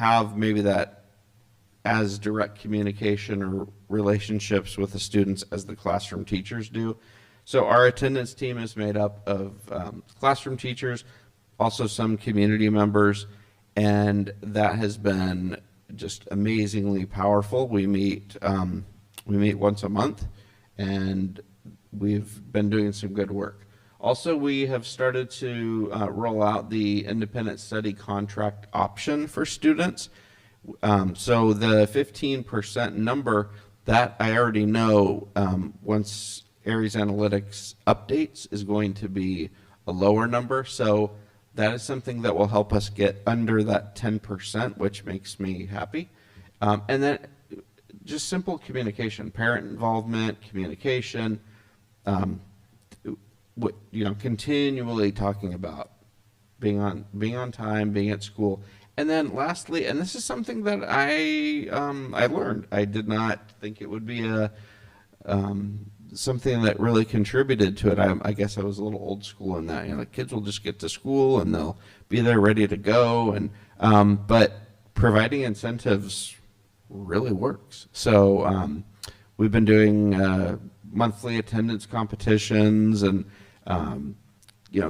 have maybe that as direct communication or relationships with the students as the classroom teachers do. So our attendance team is made up of classroom teachers, also some community members, and that has been just amazingly powerful. We meet once a month, and we've been doing some good work. Also, we have started to roll out the independent study contract option for students. So the 15% number, that I already know once Aries Analytics updates is going to be a lower number. So that is something that will help us get under that 10%, which makes me happy. And then just simple communication, parent involvement, communication, continually talking about being on time, being at school. And then lastly, and this is something that I learned, I did not think it would be something that really contributed to it. I guess I was a little old school in that. The kids will just get to school and they'll be there ready to go. And but providing incentives really works. So we've been doing monthly attendance competitions and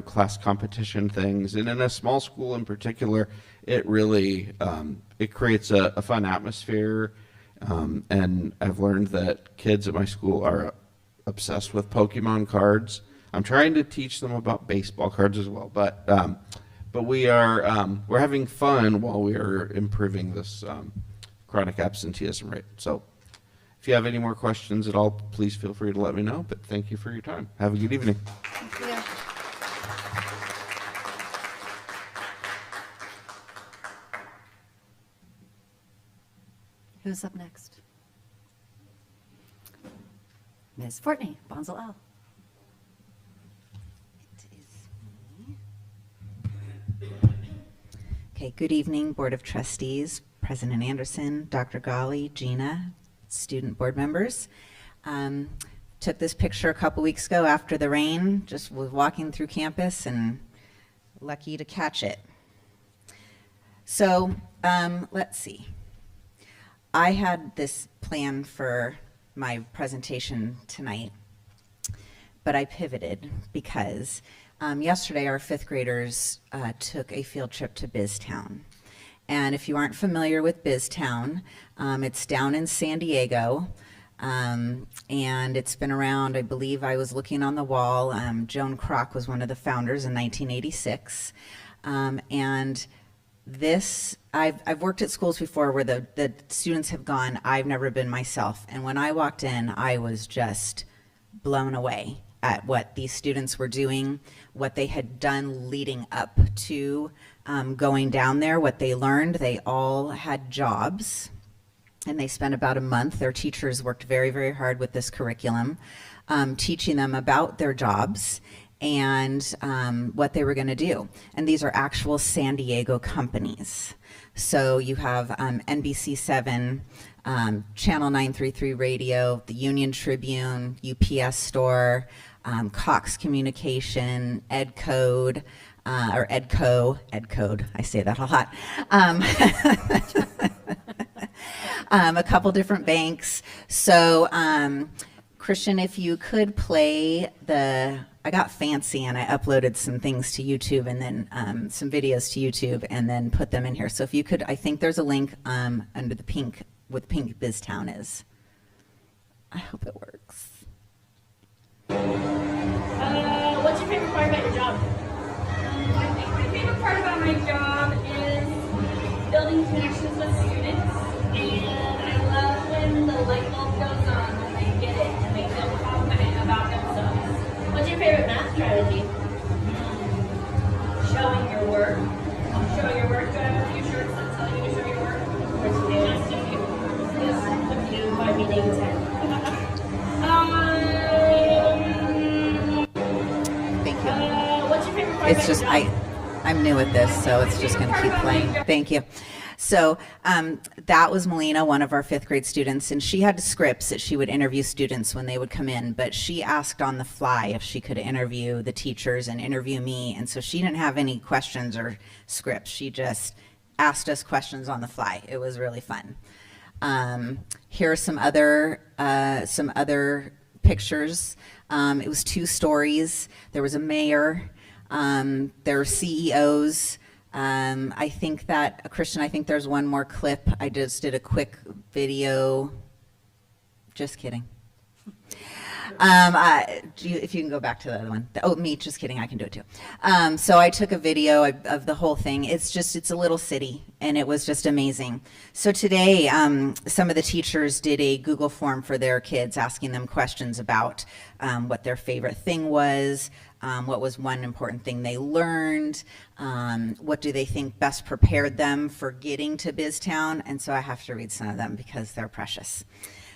class competition things. And in a small school in particular, it really it creates a fun atmosphere. And I've learned that kids at my school are obsessed with Pokemon cards. I'm trying to teach them about baseball cards as well, but we're having fun while we are improving this chronic absenteeism rate. So if you have any more questions at all, please feel free to let me know, but thank you for your time. Have a good evening. Thank you. Who's up next? Ms. Fortney, Bonsall L. It is me. Okay, good evening, Board of Trustees, President Anderson, Dr. Ghali, Gina, student board members. Took this picture a couple weeks ago after the rain, just was walking through campus and lucky to catch it. So let's see. I had this plan for my presentation tonight, but I pivoted because yesterday our fifth graders took a field trip to BizTown. And if you aren't familiar with BizTown, it's down in San Diego, and it's been around, I believe I was looking on the wall, Joan Kroc was one of the founders in 1986, and this, I've worked at schools before where the students have gone, I've never been myself, and when I walked in, I was just blown away at what these students were doing, what they had done leading up to going down there, what they learned. They all had jobs, and they spent about a month. Their teachers worked very, very hard with this curriculum, teaching them about their jobs and what they were going to do. And these are actual San Diego companies. So you have NBC7, Channel 933 Radio, the Union Tribune, UPS Store, Cox Communication, EdCode, or EdCode, I say that a lot. A couple different banks. So Christian, if you could play I got fancy and I uploaded some things to YouTube and then some videos to YouTube and then put them in here. So if you could, I think there's a link under the pink, with pink BizTown is. I hope it works. What's your favorite part about your job? I think my favorite part about my job is building connections with students, and I love when the light bulb goes on when they get it and they feel confident about themselves. What's your favorite math strategy? Showing your work. Showing your work. Do I have a few shirts that tell you to show your work? Yes, you do. Nice to meet you. Yes, if you by meeting 10. Thank you. What's your favorite part It's about just, your job? I'm new at this, so it's just going to keep playing. Thank you. So that was Melina, one of our fifth grade students, and she had scripts that she would interview students when they would come in, but she asked on the fly if she could interview the teachers and interview me, and so she didn't have any questions or scripts. She just asked us questions on the fly. It was really fun. Here are some other pictures. It was 2 stories. There was a mayor. There were CEOs. I think that, Christian, I think there's one more clip. I just did a quick video. Just kidding. If you can go back to the other one. Oh, me, just kidding, I can do it too. So I took a video of the whole thing. It's a little city, and it was just amazing. So today, some of the teachers did a Google form for their kids, asking them questions about what their favorite thing was, what was one important thing they learned, what do they think best prepared them for getting to BizTown, and so I have to read some of them because they're precious.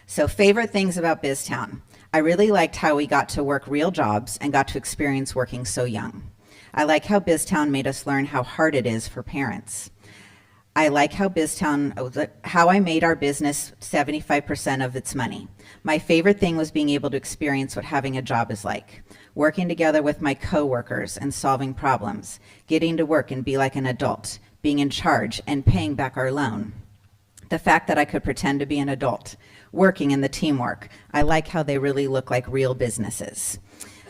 So favorite things about BizTown. I really liked how we got to work real jobs and got to experience working so young. I like how BizTown made us learn how hard it is for parents. I like how how I made our business 75% of its money. My favorite thing was being able to experience what having a job is like. Working together with my coworkers and solving problems. Getting to work and be like an adult. Being in charge and paying back our loan. The fact that I could pretend to be an adult. Working in the teamwork. I like how they really look like real businesses.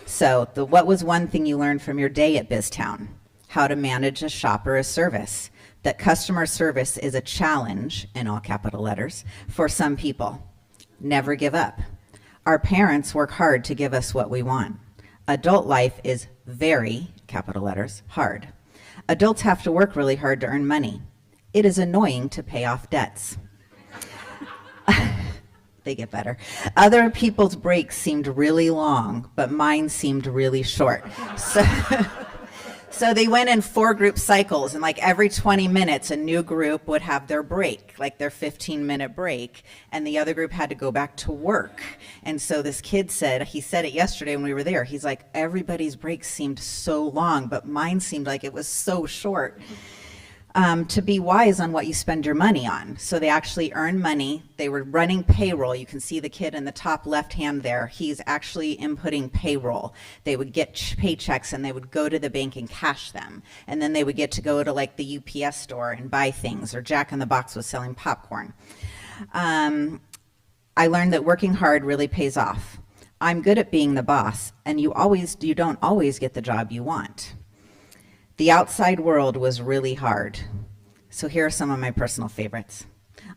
So, what was one thing you learned from your day at BizTown? How to manage a shop or a service. That customer service is a challenge, in all capital letters, for some people. Never give up. Our parents work hard to give us what we want. Adult life is very, capital letters, hard. Adults have to work really hard to earn money. It is annoying to pay off debts. They get better. Other people's breaks seemed really long, but mine seemed really short. So they went in 4 group cycles, and like every 20 minutes, a new group would have their break, like their 15-minute break, and the other group had to go back to work. And so this kid said, he said it yesterday when we were there, he's like, everybody's breaks seemed so long, but mine seemed like it was so short. To be wise on what you spend your money on. So they actually earn money. They were running payroll. You can see the kid in the top left hand there. He's actually inputting payroll. They would get paychecks and they would go to the bank and cash them. And then they would get to go to like the UPS store and buy things, or Jack in the Box was selling popcorn. I learned that working hard really pays off. I'm good at being the boss, and you don't always get the job you want. The outside world was really hard. So here are some of my personal favorites.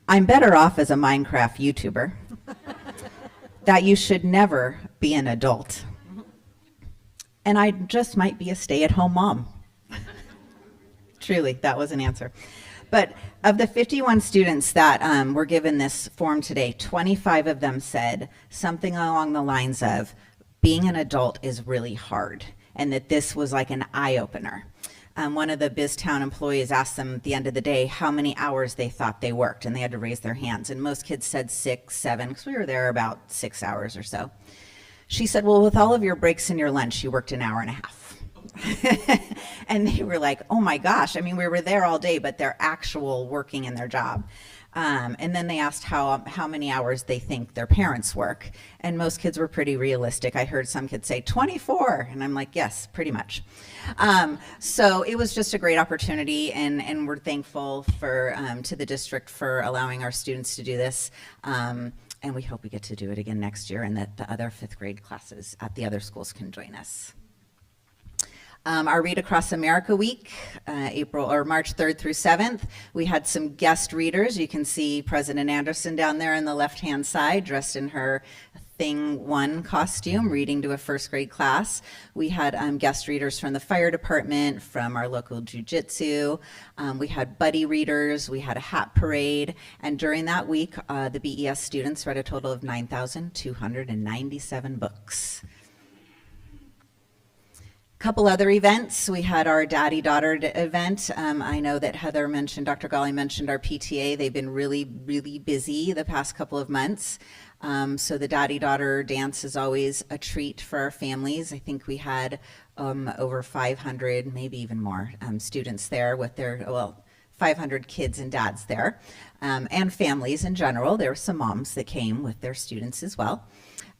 I'm better off as a Minecraft YouTuber. That you should never be an adult. And I just might be a stay-at-home mom. Truly, that was an answer. But of the 51 students that were given this form today, 25 of them said something along the lines of, being an adult is really hard, and that this was like an eye-opener. One of the BizTown employees asked them at the end of the day how many hours they thought they worked, and they had to raise their hands. And most kids said 6, 7, because we were there about 6 hours or so. She said, well, with all of your breaks and your lunch, you worked an hour and a half. And they were like, oh my gosh, I mean, we were there all day, but they're actual working in their job. And then they asked how many hours they think their parents work. And most kids were pretty realistic. I heard some kids say 24, and I'm like, yes, pretty much. So it was just a great opportunity, and we're thankful to the district for allowing our students to do this. And we hope we get to do it again next year, and that the other 5th grade classes at the other schools can join us. Our Read Across America Week, March 3rd through 7th, we had some guest readers. You can see President Anderson down there on the left-hand side, dressed in her Thing 1 costume, reading to a 1st grade class. We had guest readers from the fire department, from our local jiu-jitsu. We had buddy readers. We had a hat parade. And during that week, the BES students read a total of 9,297 books. Couple other events. We had our daddy-daughter event. I know that Heather mentioned, Dr. Gawley mentioned our PTA. They've been really, really busy the past couple of months. So the daddy-daughter dance is always a treat for our families. I think we had over 500, maybe even more, students there with their, 500 kids and dads there, and families in general. There were some moms that came with their students as well.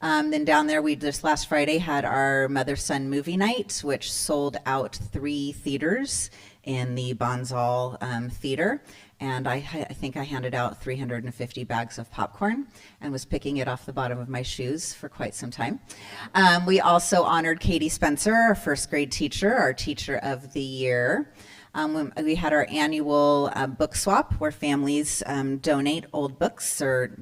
Then down there, we just last Friday had our mother-son movie night, which sold out 3 theaters in the Bonsall Theater. And I think I handed out 350 bags of popcorn and was picking it off the bottom of my shoes for quite some time. We also honored Katie Spencer, our first grade teacher, our teacher of the year. We had our annual book swap where families donate old books or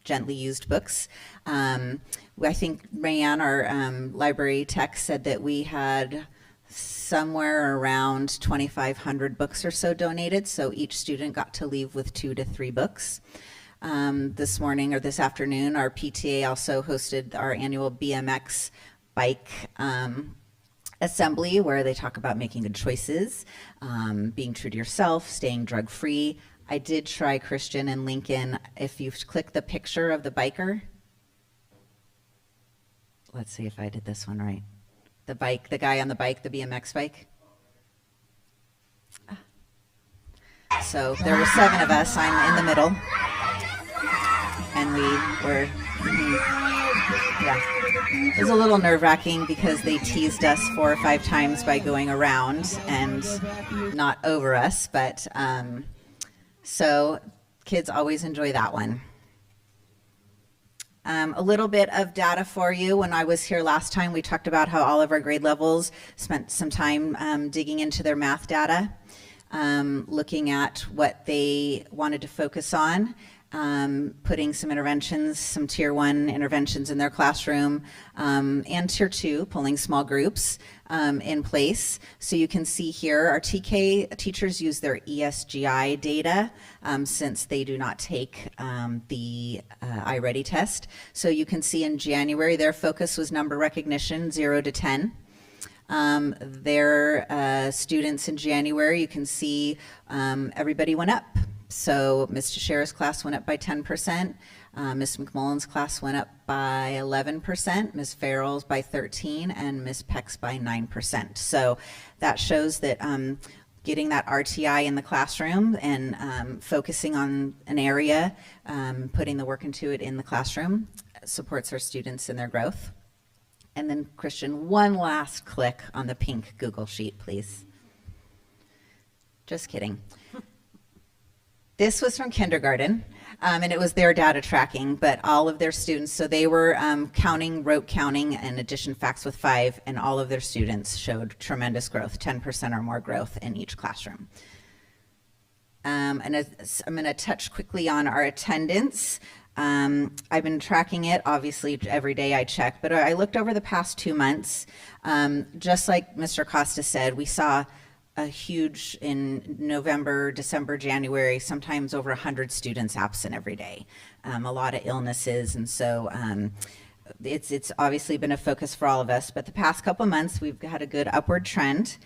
gently used books. I think Rayanne, our library tech, said that we had somewhere around 2,500 books or so donated, so each student got to leave with 2 to 3 books. This morning or this afternoon, our PTA also hosted our annual BMX bike assembly where they talk about making good choices, being true to yourself, staying drug-free. I did try, Christian and Lincoln, if you click the picture of the biker. Let's see if I did this one right. The bike, the guy on the bike, the BMX bike. So there were 7 of us. I'm in the middle. And we were, yeah. It was a little nerve-wracking because they teased us 4 or 5 times by going around and not over us. But so kids always enjoy that one. A little bit of data for you. When I was here last time, we talked about how all of our grade levels spent some time digging into their math data, looking at what they wanted to focus on, putting some interventions, some tier 1 interventions in their classroom, and tier 2, pulling small groups in place. So you can see here our TK teachers use their ESGI data since they do not take the iReady test. So you can see in January their focus was number recognition 0 to 10. Their students in January, you can see everybody went up. So Ms. Teixeira's class went up by 10%, Ms. McMullen's class went up by 11%, Ms. Farrell's by 13%, and Ms. Peck's by 9%. So that shows that getting that RTI in the classroom and focusing on an area, putting the work into it in the classroom supports our students in their growth. And then Christian, one last click on the pink Google Sheet, please. Just kidding. This was from kindergarten, and it was their data tracking, but all of their students, so they were counting, rote counting, and addition facts with 5, and all of their students showed tremendous growth, 10% or more growth in each classroom. And I'm going to touch quickly on our attendance. I've been tracking it, obviously every day I check, but I looked over the past 2 months. Just like Mr. Costa said, we saw a huge in November, December, January, sometimes over 100 students absent every day. A lot of illnesses, and so it's obviously been a focus for all of us. But the past couple months, we've had a good upward trend.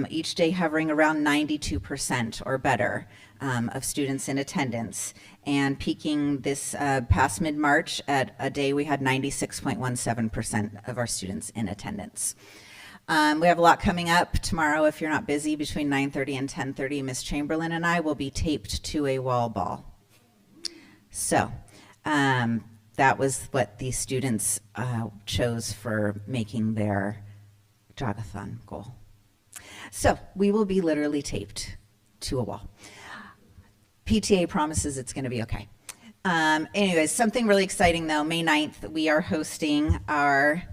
Each day hovering around 92% or better of students in attendance, and peaking this past mid-March at a day we had 96.17% of our students in attendance. We have a lot coming up tomorrow. If you're not busy, between 9:30 and 10:30, Miss Chamberlain and I will be taped to a wall ball. So that was what the students chose for making their jogathon goal. So we will be literally taped to a wall. PTA promises it's going to be okay. Anyways, something really exciting though, May 9th, we are hosting our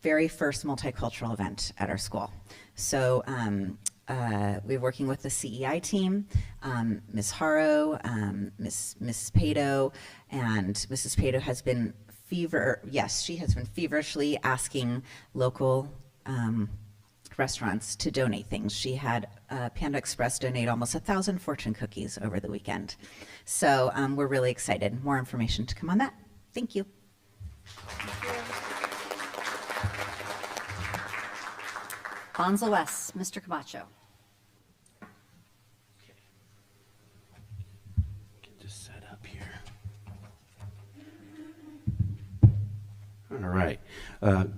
very first multicultural event at our school. So we're working with the CEI team, Ms. Haro, Ms. Pato, and Mrs. Pato has been she has been feverishly asking local restaurants to donate things. She had Panda Express donate almost 1,000 fortune cookies over the weekend. So we're really excited. More information to come on that. Thank you. Bonsall West, Mr. Camacho. Get this set up here. All right.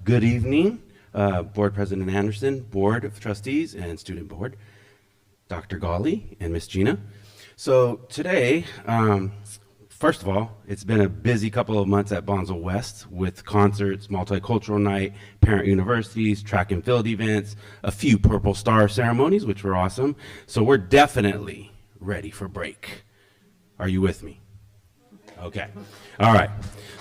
Good evening, Board President Anderson, Board of Trustees, and Student Board, Dr. Gawley, and Miss Gina. So today, First of all, it's been a busy couple of months at Bonsall West with concerts, multicultural night, parent universities, track and field events, a few Purple Star ceremonies, which were awesome. So we're definitely ready for break. Are you with me? Okay. All right.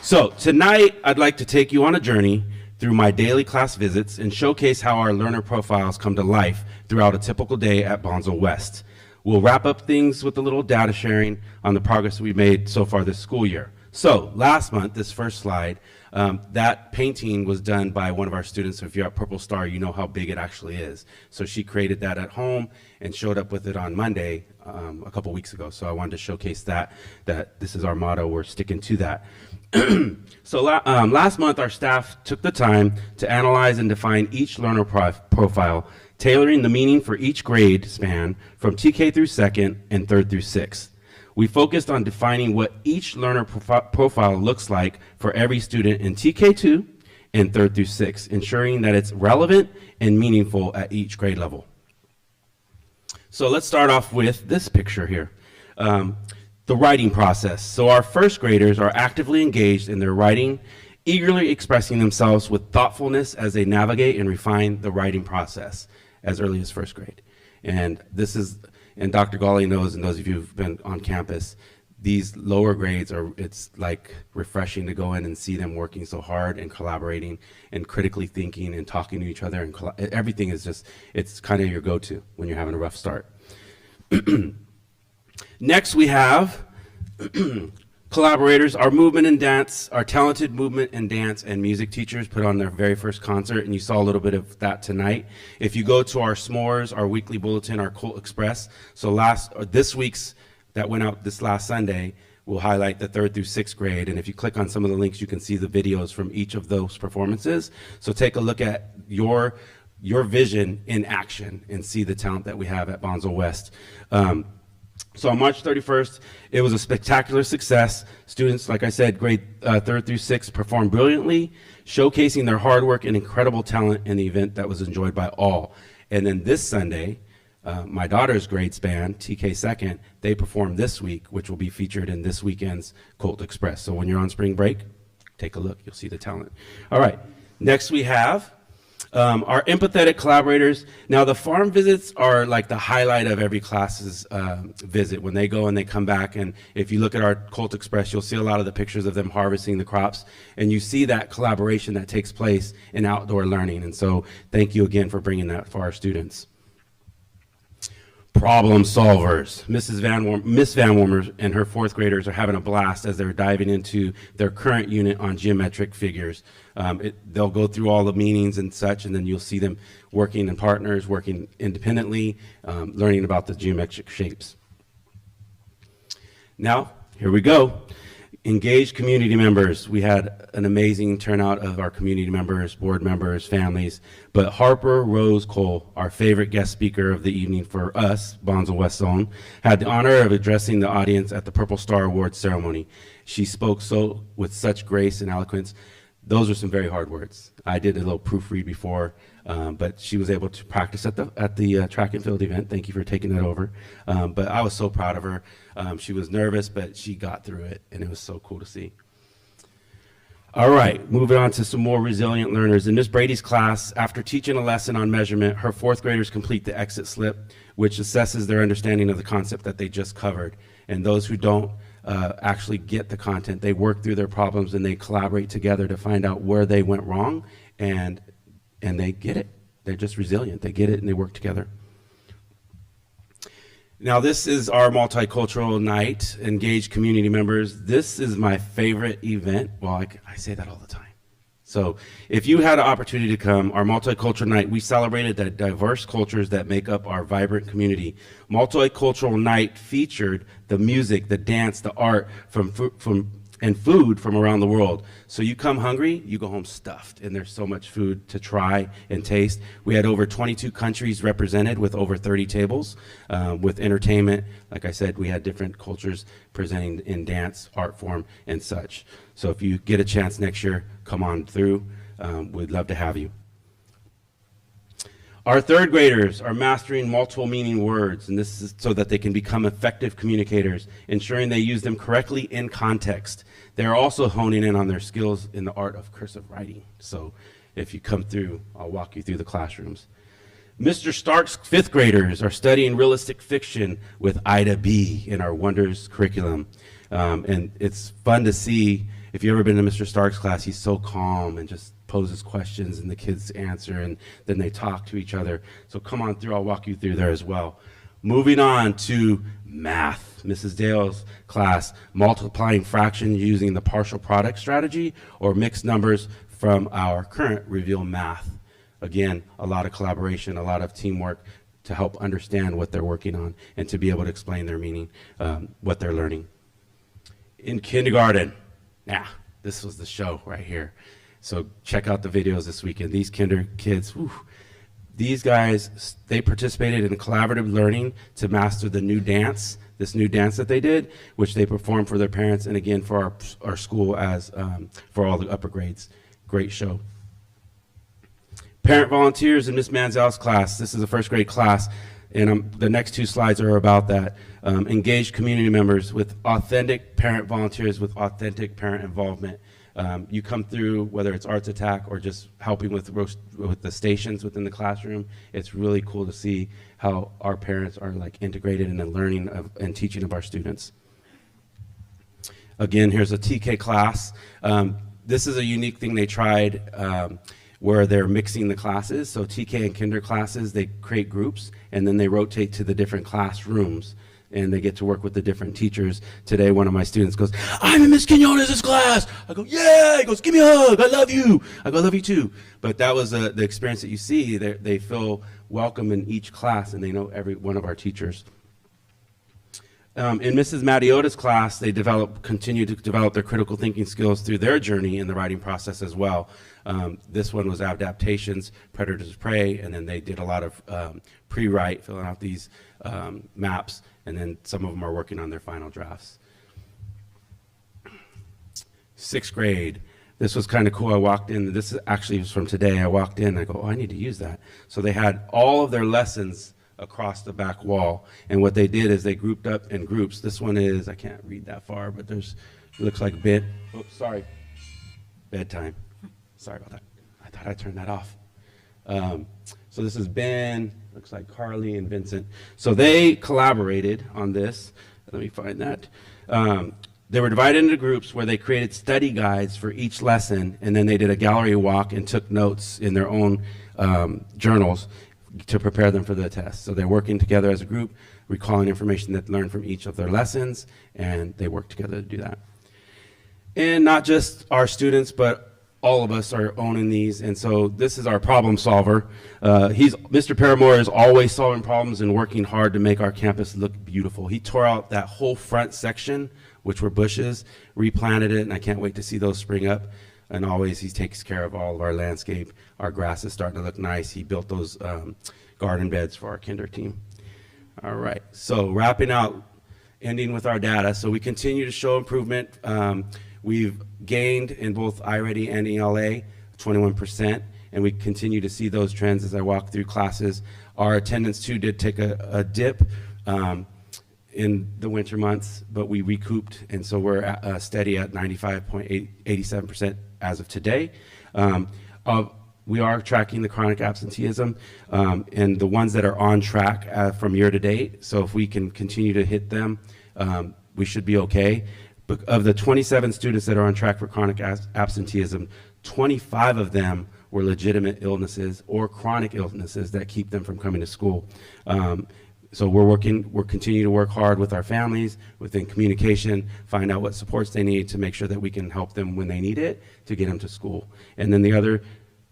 So tonight, I'd like to take you on a journey through my daily class visits and showcase how our learner profiles come to life throughout a typical day at Bonsall West. We'll wrap up things with a little data sharing on the progress we've made so far this school year. So last month, this first slide, that painting was done by one of our students. So if you're at Purple Star, you know how big it actually is. So she created that at home and showed up with it on Monday a couple weeks ago. So I wanted to showcase that this is our motto. We're sticking to that. So last month, our staff took the time to analyze and define each learner profile, tailoring the meaning for each grade span from TK through second and third through sixth. We focused on defining what each learner profile looks like for every student in TK2 and third through sixth, ensuring that it's relevant and meaningful at each grade level. So let's start off with this picture here. The writing process. So our first graders are actively engaged in their writing, eagerly expressing themselves with thoughtfulness as they navigate and refine the writing process as early as first grade. And this is, and Dr. Gawley knows, and those of you who've been on campus, these lower grades it's like refreshing to go in and see them working so hard and collaborating and critically thinking and talking to each other, and everything is just, it's kind of your go-to when you're having a rough start. Next, we have collaborators. Our movement and dance, our talented movement and dance and music teachers put on their very first concert, and you saw a little bit of that tonight. If you go to our s'mores, our weekly bulletin, our Colt Express, so this week's that went out this last Sunday, will highlight the third through sixth grade, and if you click on some of the links, you can see the videos from each of those performances. So take a look at your vision in action and see the talent that we have at Bonsall West. So on March 31st, it was a spectacular success. Students, like I said, grade third through sixth performed brilliantly, showcasing their hard work and incredible talent in the event that was enjoyed by all. And then this Sunday, my daughter's grade span, TK second, they performed this week, which will be featured in this weekend's Colt Express. So when you're on spring break, take a look, you'll see the talent. All right, next we have our empathetic collaborators. Now the farm visits are like the highlight of every class's visit. When they go and they come back, and if you look at our Colt Express, you'll see a lot of the pictures of them harvesting the crops, and you see that collaboration that takes place in outdoor learning. And so thank you again for bringing that for our students. Problem solvers. Miss Van Wormer and her fourth graders are having a blast as they're diving into their current unit on geometric figures. They'll go through all the meanings and such, and then you'll see them working in partners, working independently, learning about the geometric shapes. Now, here we go. Engaged community members. We had an amazing turnout of our community members, board members, families, but Harper Rose Cole, our favorite guest speaker of the evening for us, Bonsall West Zone, had the honor of addressing the audience at the Purple Star Awards ceremony. She spoke with such grace and eloquence. Those are some very hard words. I did a little proofread before, but she was able to practice at the track and field event. Thank you for taking that over. But I was so proud of her. She was nervous, but she got through it, and it was so cool to see. All right, moving on to some more resilient learners. In Miss Brady's class, after teaching a lesson on measurement, her fourth graders complete the exit slip, which assesses their understanding of the concept that they just covered. And those who don't actually get the content, they work through their problems and they collaborate together to find out where they went wrong, and they get it. They're just resilient. They get it and they work together. Now this is our multicultural night, engaged community members. This is my favorite event. Well, I say that all the time. So if you had an opportunity to come, our multicultural night, we celebrated the diverse cultures that make up our vibrant community. Multicultural night featured the music, the dance, the art and food from around the world. So you come hungry, you go home stuffed, and there's so much food to try and taste. We had over 22 countries represented with over 30 tables with entertainment. Like I said, we had different cultures presenting in dance, art form, and such. So if you get a chance next year, come on through. We'd love to have you. Our third graders are mastering multiple meaning words, and this is so that they can become effective communicators, ensuring they use them correctly in context. They're also honing in on their skills in the art of cursive writing. So if you come through, I'll walk you through the classrooms. Mr. Stark's fifth graders are studying realistic fiction with Ida B. in our Wonders curriculum. And it's fun to see, if you've ever been to Mr. Stark's class, he's so calm and just poses questions and the kids answer and then they talk to each other. So come on through, I'll walk you through there as well. Moving on to math, Mrs. Dale's class, multiplying fractions using the partial product strategy or mixed numbers from our current Reveal Math. Again, a lot of collaboration, a lot of teamwork to help understand what they're working on and to be able to explain their meaning, what they're learning. In kindergarten, this was the show right here. So check out the videos this weekend. These kinder kids, these guys, they participated in collaborative learning to master the new dance, this new dance that they did, which they performed for their parents and again for our school as for all the upper grades. Great show. Parent volunteers in Miss Manziel's class. This is a first grade class, and the next two slides are about that. Engaged community members with authentic parent volunteers with authentic parent involvement. You come through, whether it's Arts Attack or just helping with the stations within the classroom. It's really cool to see how our parents are like integrated in the learning of and teaching of our students. Again, here's a TK class. This is a unique thing they tried where they're mixing the classes. So TK and kinder classes, they create groups and then they rotate to the different classrooms and they get to work with the different teachers. Today, one of my students goes, "I'm in Miss Quinones' class." I go, "Yeah." He goes, "Give me a hug. I love you." I go, "I love you too." But that was the experience that you see. They feel welcome in each class and they know every one of our teachers. In Mrs. Mattiota's class, they continue to develop their critical thinking skills through their journey in the writing process as well. This one was adaptations, predators prey, and then they did a lot of pre-write, filling out these maps, and then some of them are working on their final drafts. Sixth grade. This was kind of cool. I walked in. This actually was from today. I walked in. I go, "Oh, I need to use that." So they had all of their lessons across the back wall, and what they did is they grouped up in groups. This one is, I can't read that far, but it looks like bedtime. Sorry about that. I thought I turned that off. So this is Ben, looks like Carly and Vincent. So they collaborated on this. Let me find that. They were divided into groups where they created study guides for each lesson, and then they did a gallery walk and took notes in their own journals to prepare them for the test. So they're working together as a group, recalling information that they learned from each of their lessons, and they work together to do that. And not just our students, but all of us are owning these, and so this is our problem solver. Mr. Paramore is always solving problems and working hard to make our campus look beautiful. He tore out that whole front section, which were bushes, replanted it, and I can't wait to see those spring up. And always he takes care of all of our landscape. Our grass is starting to look nice. He built those garden beds for our kinder team. All right, so wrapping out, ending with our data. So we continue to show improvement. We've gained in both iReady and ELA 21%, and we continue to see those trends as I walk through classes. Our attendance too did take a dip in the winter months, but we recouped, and so we're steady at 95.87% as of today. We are tracking the chronic absenteeism and the ones that are on track from year to date. So if we can continue to hit them, we should be okay. But of the 27 students that are on track for chronic absenteeism, 25 of them were legitimate illnesses or chronic illnesses that keep them from coming to school. So we're continuing to work hard with our families, within communication, find out what supports they need to make sure that we can help them when they need it to get them to school. And then the other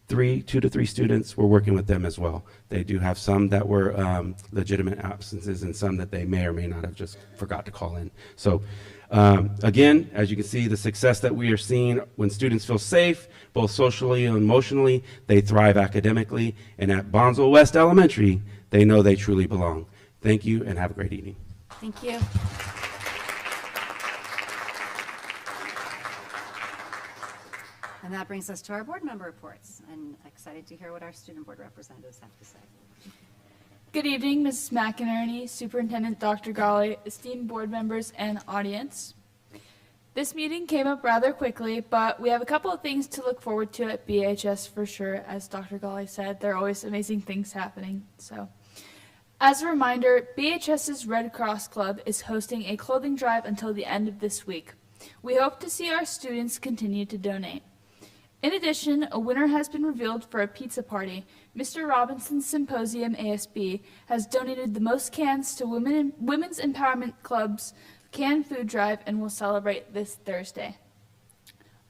2 to 3 students, we're working with them as well. They do have some that were legitimate absences and some that they may or may not have just forgot to call in. So again, as you can see, the success that we are seeing when students feel safe, both socially and emotionally, they thrive academically, and at Bonsall West Elementary, they know they truly belong. Thank you, and have a great evening. Thank you. And that brings us to our board member reports, and excited to hear what our student board representatives have to say. Good evening, Mrs. McInerney, Superintendent Dr. Golly, esteemed board members, and audience. This meeting came up rather quickly, but we have a couple of things to look forward to at BHS for sure. As Dr. Golly said, there are always amazing things happening. So, as a reminder, BHS's Red Cross Club is hosting a clothing drive until the end of this week. We hope to see our students continue to donate. In addition, a winner has been revealed for a pizza party. Mr. Robinson's Symposium ASB has donated the most cans to Women's Empowerment Club's canned food drive and will celebrate this Thursday.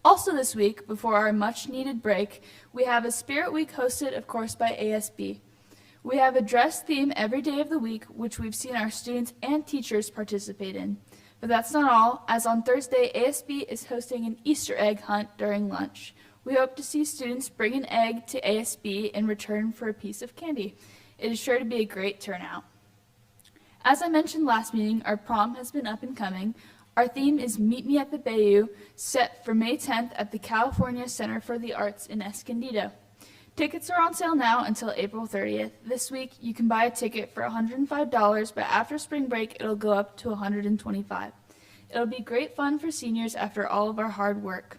Also this week, before our much-needed break, we have a Spirit Week hosted, of course, by ASB. We have a dress theme every day of the week, which we've seen our students and teachers participate in. But that's not all, as on Thursday, ASB is hosting an Easter egg hunt during lunch. We hope to see students bring an egg to ASB in return for a piece of candy. It is sure to be a great turnout. As I mentioned last meeting, our prom has been up and coming. Our theme is Meet Me at the Bayou, set for May 10th at the California Center for the Arts in Escondido. Tickets are on sale now until April 30th. This week, you can buy a ticket for $105, but after spring break, it'll go up to $125. It'll be great fun for seniors after all of our hard work.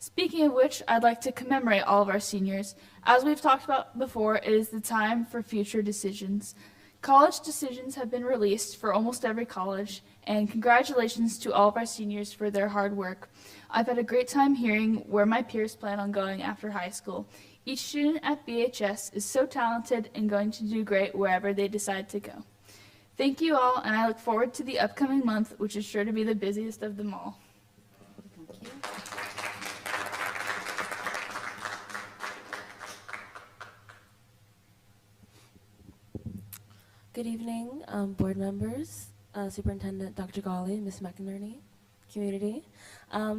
Speaking of which, I'd like to commemorate all of our seniors. As we've talked about before, it is the time for future decisions. College decisions have been released for almost every college, and congratulations to all of our seniors for their hard work. I've had a great time hearing where my peers plan on going after high school. Each student at BHS is so talented and going to do great wherever they decide to go. Thank you all, and I look forward to the upcoming month, which is sure to be the busiest of them all. Thank you. Good evening, board members, Superintendent Dr. Golly, Ms. McInerney, community.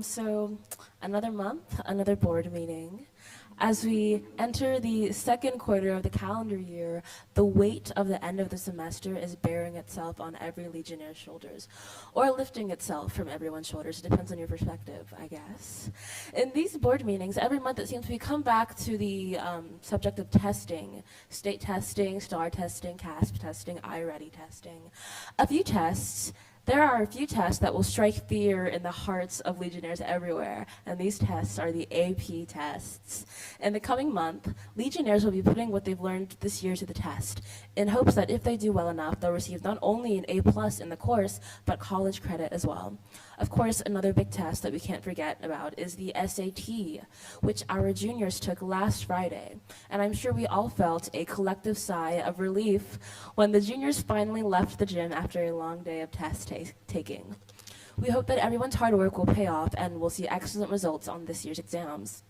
So another month, another board meeting. As we enter the second quarter of the calendar year, the weight of the end of the semester is bearing itself on every Legionnaire's shoulders, or lifting itself from everyone's shoulders. It depends on your perspective, I guess. In these board meetings, every month it seems we come back to the subject of testing, state testing, STAR testing, CASP testing, iReady testing. There are a few tests that will strike fear in the hearts of Legionnaires everywhere, and these tests are the AP tests. In the coming month, Legionnaires will be putting what they've learned this year to the test, in hopes that if they do well enough, they'll receive not only an A+ in the course, but college credit as well. Of course, another big test that we can't forget about is the SAT, which our juniors took last Friday, and I'm sure we all felt a collective sigh of relief when the juniors finally left the gym after a long day of test taking. We hope that everyone's hard work will pay off and we'll see excellent results on this year's exams.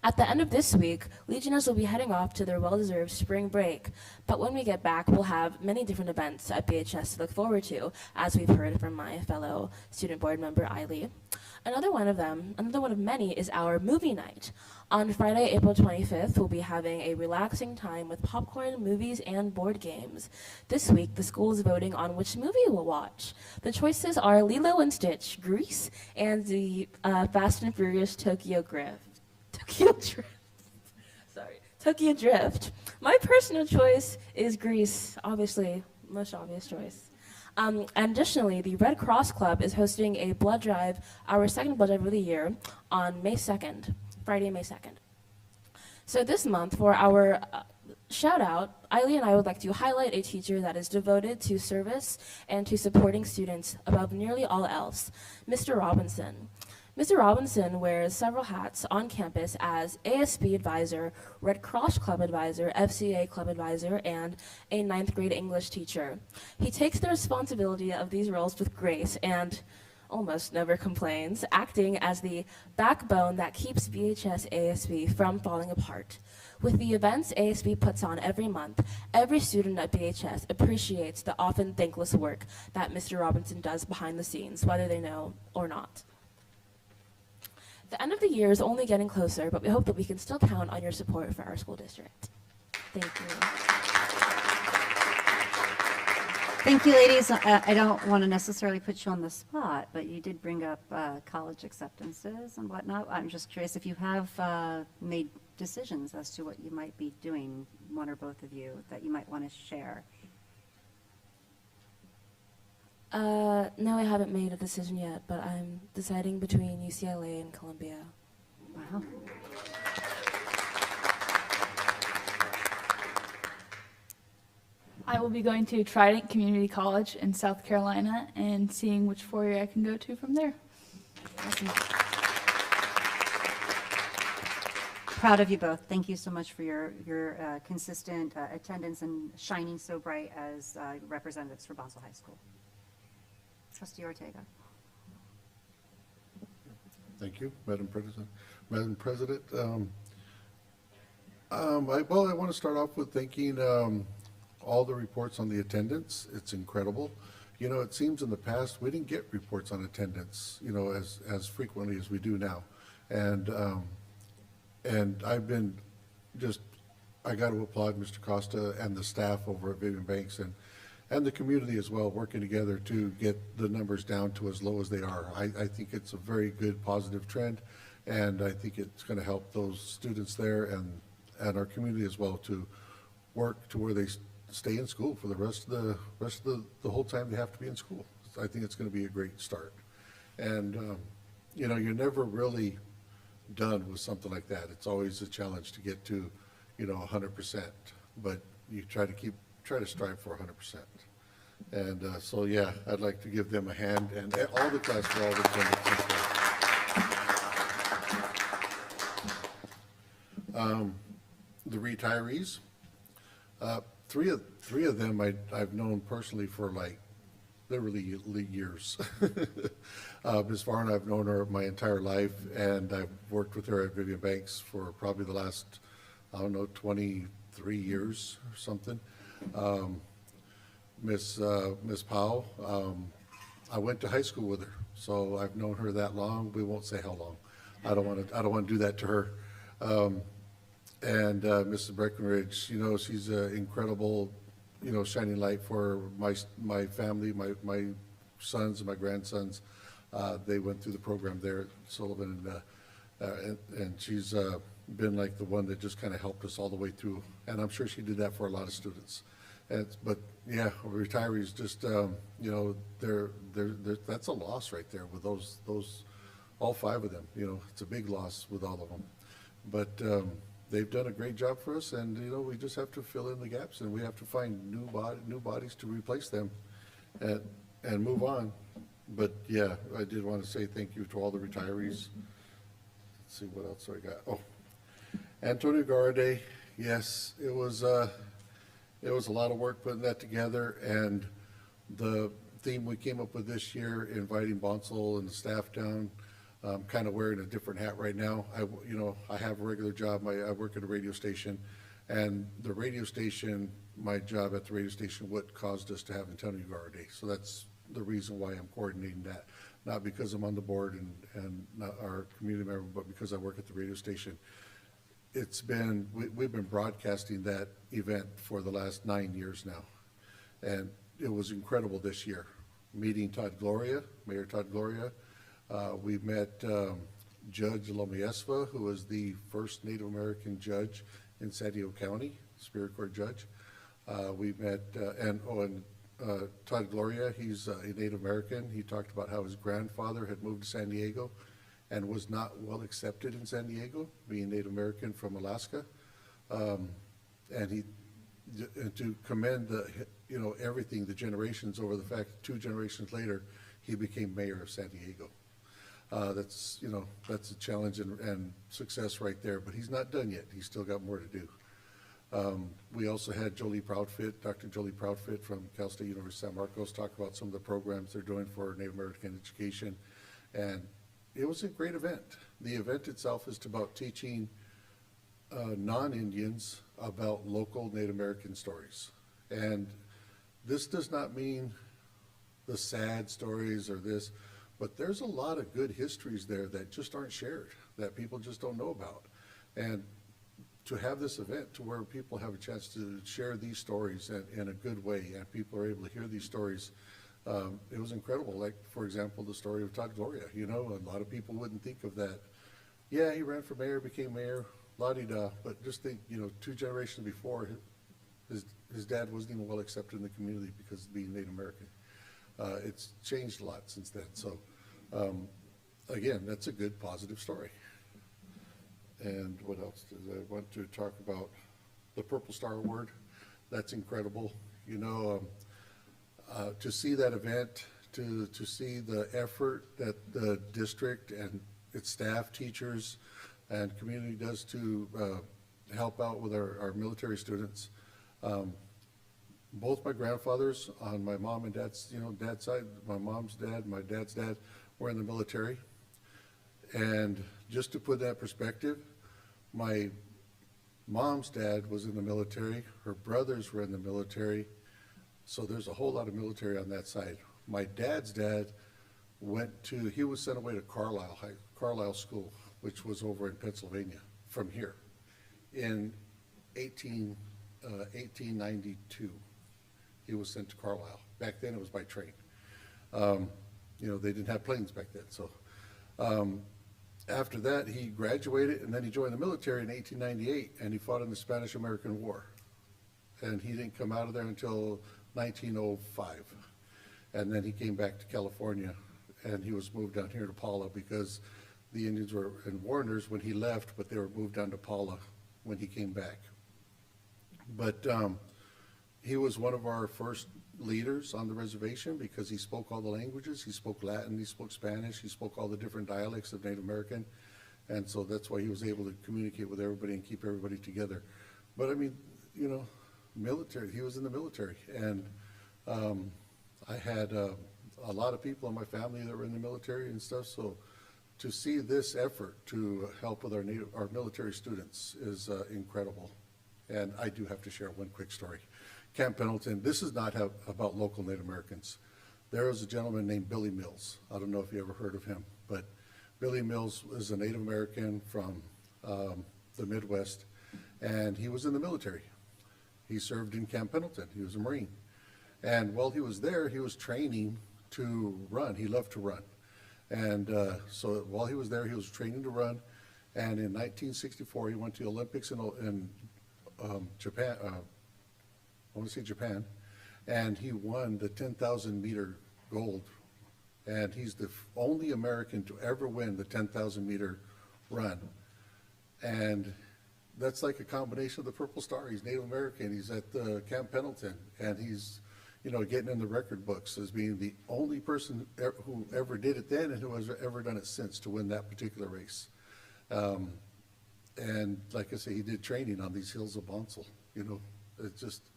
At the end of this week, Legionnaires will be heading off to their well-deserved spring break, but when we get back, we'll have many different events at BHS to look forward to, as we've heard from my fellow student board member, Eiley. Another one of many, is our movie night. On Friday, April 25th, we'll be having a relaxing time with popcorn, movies, and board games. This week, the school is voting on which movie we'll watch. The choices are Lilo and Stitch, Grease, and the Fast and Furious Tokyo Drift. My personal choice is Grease, obviously, most obvious choice. And additionally, the Red Cross Club is hosting a blood drive, our second blood drive of the year, on May 2nd, Friday, May 2nd. So this month, for our shout out, Eiley and I would like to highlight a teacher that is devoted to service and to supporting students above nearly all else, Mr. Robinson. Mr. Robinson wears several hats on campus as ASB advisor, Red Cross Club advisor, FCA Club advisor, and a 9th grade English teacher. He takes the responsibility of these roles with grace and almost never complains, acting as the backbone that keeps BHS ASB from falling apart. With the events ASB puts on every month, every student at BHS appreciates the often thankless work that Mr. Robinson does behind the scenes, whether they know or not. The end of the year is only getting closer, but we hope that we can still count on your support for our school district. Thank you. Thank you, ladies. I don't want to necessarily put you on the spot, but you did bring up college acceptances and whatnot. I'm just curious if you have made decisions as to what you might be doing, one or both of you, that you might want to share. No, I haven't made a decision yet, but I'm deciding between UCLA and Columbia. Wow. I will be going to Trident Community College in South Carolina and seeing which four-year I can go to from there. Awesome. Proud of you both. Thank you so much for your consistent attendance and shining so bright as representatives for Bonsall High School. Trustee Ortega. Thank you, Madam President. Madam President, I want to start off with thanking all the reports on the attendance. It's incredible. You know, it seems in the past we didn't get reports on attendance, you know, as frequently as we do now. And I've been I got to applaud Mr. Costa and the staff over at Vivian Banks and the community as well, working together to get the numbers down to as low as they are. I think it's a very good positive trend, and I think it's going to help those students there and our community as well to work to where they stay in school for the rest of the whole time they have to be in school. I think it's going to be a great start. And you know, you're never really done with something like that. It's always a challenge to get to, you know, 100%, but you try to strive for 100%. And so, yeah, I'd like to give them a hand, and all the class for all the attendance. The retirees, three of them I've known personally for like literally years. Ms. Varn, I've known her my entire life, and I've worked with her at Vivian Banks for probably the last, I don't know, 23 years or something. Miss Powell, I went to high school with her, so I've known her that long. We won't say how long. I don't want to do that to her. And Mrs. Breckenridge, you know, she's an incredible, you know, shining light for my family, my sons and my grandsons. They went through the program there at Sullivan, and she's been like the one that just kind of helped us all the way through. And I'm sure she did that for a lot of students. But yeah, retirees just, you know, that's a loss right there with those all five of them. You know, it's a big loss with all of them. But they've done a great job for us, and you know, we just have to fill in the gaps, and we have to find new bodies to replace them, and move on. But yeah, I did want to say thank you to all the retirees. Let's see what else I got. Oh, Antonio Garde, yes, it was a lot of work putting that together, and the theme we came up with this year, inviting Bonsall and the staff down. I'm kind of wearing a different hat right now. I have a regular job. I work at a radio station, and the radio station, my job at the radio station, what caused us to have Antonio Garde. So that's the reason why I'm coordinating that, not because I'm on the board and not our community member, but because I work at the radio station. We've been broadcasting that event for the last 9 years now, and it was incredible this year. Meeting Mayor Todd Gloria. We met Judge Lomiesva, who was the first Native American judge in San Diego County, Superior Court judge. We met, Todd Gloria, he's a Native American. He talked about how his grandfather had moved to San Diego and was not well accepted in San Diego, being Native American from Alaska. And to commend everything, the generations, over the fact that 2 generations later, he became mayor of San Diego. That's a challenge and success right there, but he's not done yet. He's still got more to do. We also had Dr. Jolie Proudfit from Cal State University San Marcos talk about some of the programs they're doing for Native American education, and it was a great event. The event itself is about teaching non-Indians about local Native American stories. And this does not mean the sad stories or this, but there's a lot of good histories there that just aren't shared, that people just don't know about. And to have this event to where people have a chance to share these stories in a good way, and people are able to hear these stories, it was incredible. Like, for example, the story of Todd Gloria, you know, a lot of people wouldn't think of that. Yeah, he ran for mayor, became mayor, la-di-da, but just think, you know, 2 generations before, his dad wasn't even well accepted in the community because of being Native American. It's changed a lot since then. So, again, that's a good, positive story. And what else did I want to talk about? The Purple Star Award, that's incredible. You know, to see that event, to see the effort that the district and its staff, teachers, and community does to help out with our military students. Both my grandfathers on my mom and dad's, dad's side, my mom's dad, my dad's dad, were in the military. And just to put that in perspective, my mom's dad was in the military, her brothers were in the military, so there's a whole lot of military on that side. My dad's dad he was sent away to Carlisle School, which was over in Pennsylvania, from here, in 1892. He was sent to Carlisle. Back then it was by train. They didn't have planes back then, so. After that, he graduated, and then he joined the military in 1898, and he fought in the Spanish-American War. And he didn't come out of there until 1905. And then he came back to California, and he was moved down here to Paula because the Indians were in Warners when he left, but they were moved down to Paula when he came back. But he was one of our first leaders on the reservation because he spoke all the languages. He spoke Latin, he spoke Spanish, he spoke all the different dialects of Native American. And so that's why he was able to communicate with everybody and keep everybody together. But I mean, military, he was in the military. And I had a lot of people in my family that were in the military and stuff. So to see this effort to help with our military students is incredible. And I do have to share one quick story. Camp Pendleton, this is not about local Native Americans. There was a gentleman named Billy Mills. I don't know if you ever heard of him, but Billy Mills was a Native American from the Midwest, and he was in the military. He served in Camp Pendleton. He was a Marine. And while he was there, he was training to run. He loved to run. And so while he was there, he was training to run. And in 1964, he went to the Olympics in Japan, I want to say Japan, and he won the 10,000 meter gold. And he's the only American to ever win the 10,000 meter run. And that's like a combination of the Purple Star. He's Native American, he's at Camp Pendleton, and he's, getting in the record books as being the only person who ever did it then and who has ever done it since to win that particular race. And like I say, he did training on these hills of Bonsall. It's just,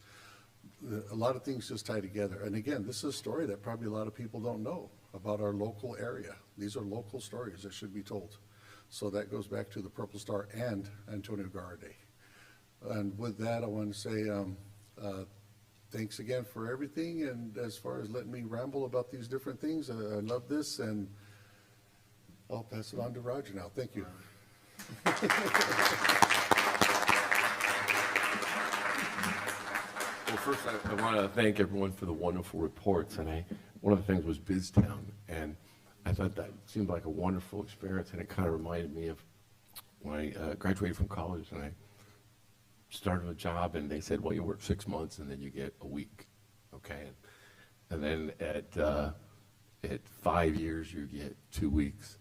a lot of things just tie together. And again, this is a story that probably a lot of people don't know about our local area. These are local stories that should be told. So that goes back to the Purple Star and Antonio Guerra Day. And with that, I want to say thanks again for everything. And as far as letting me ramble about these different things, I love this. And I'll pass it on to Roger now. Thank you. Well, first, I want to thank everyone for the wonderful reports. And one of the things was BizTown, and I thought that seemed like a wonderful experience, and it kind of reminded me of when I graduated from college and I started a job, and they said, well, you work 6 months and then you get a week, okay? And then at 5 years, you get 2 weeks,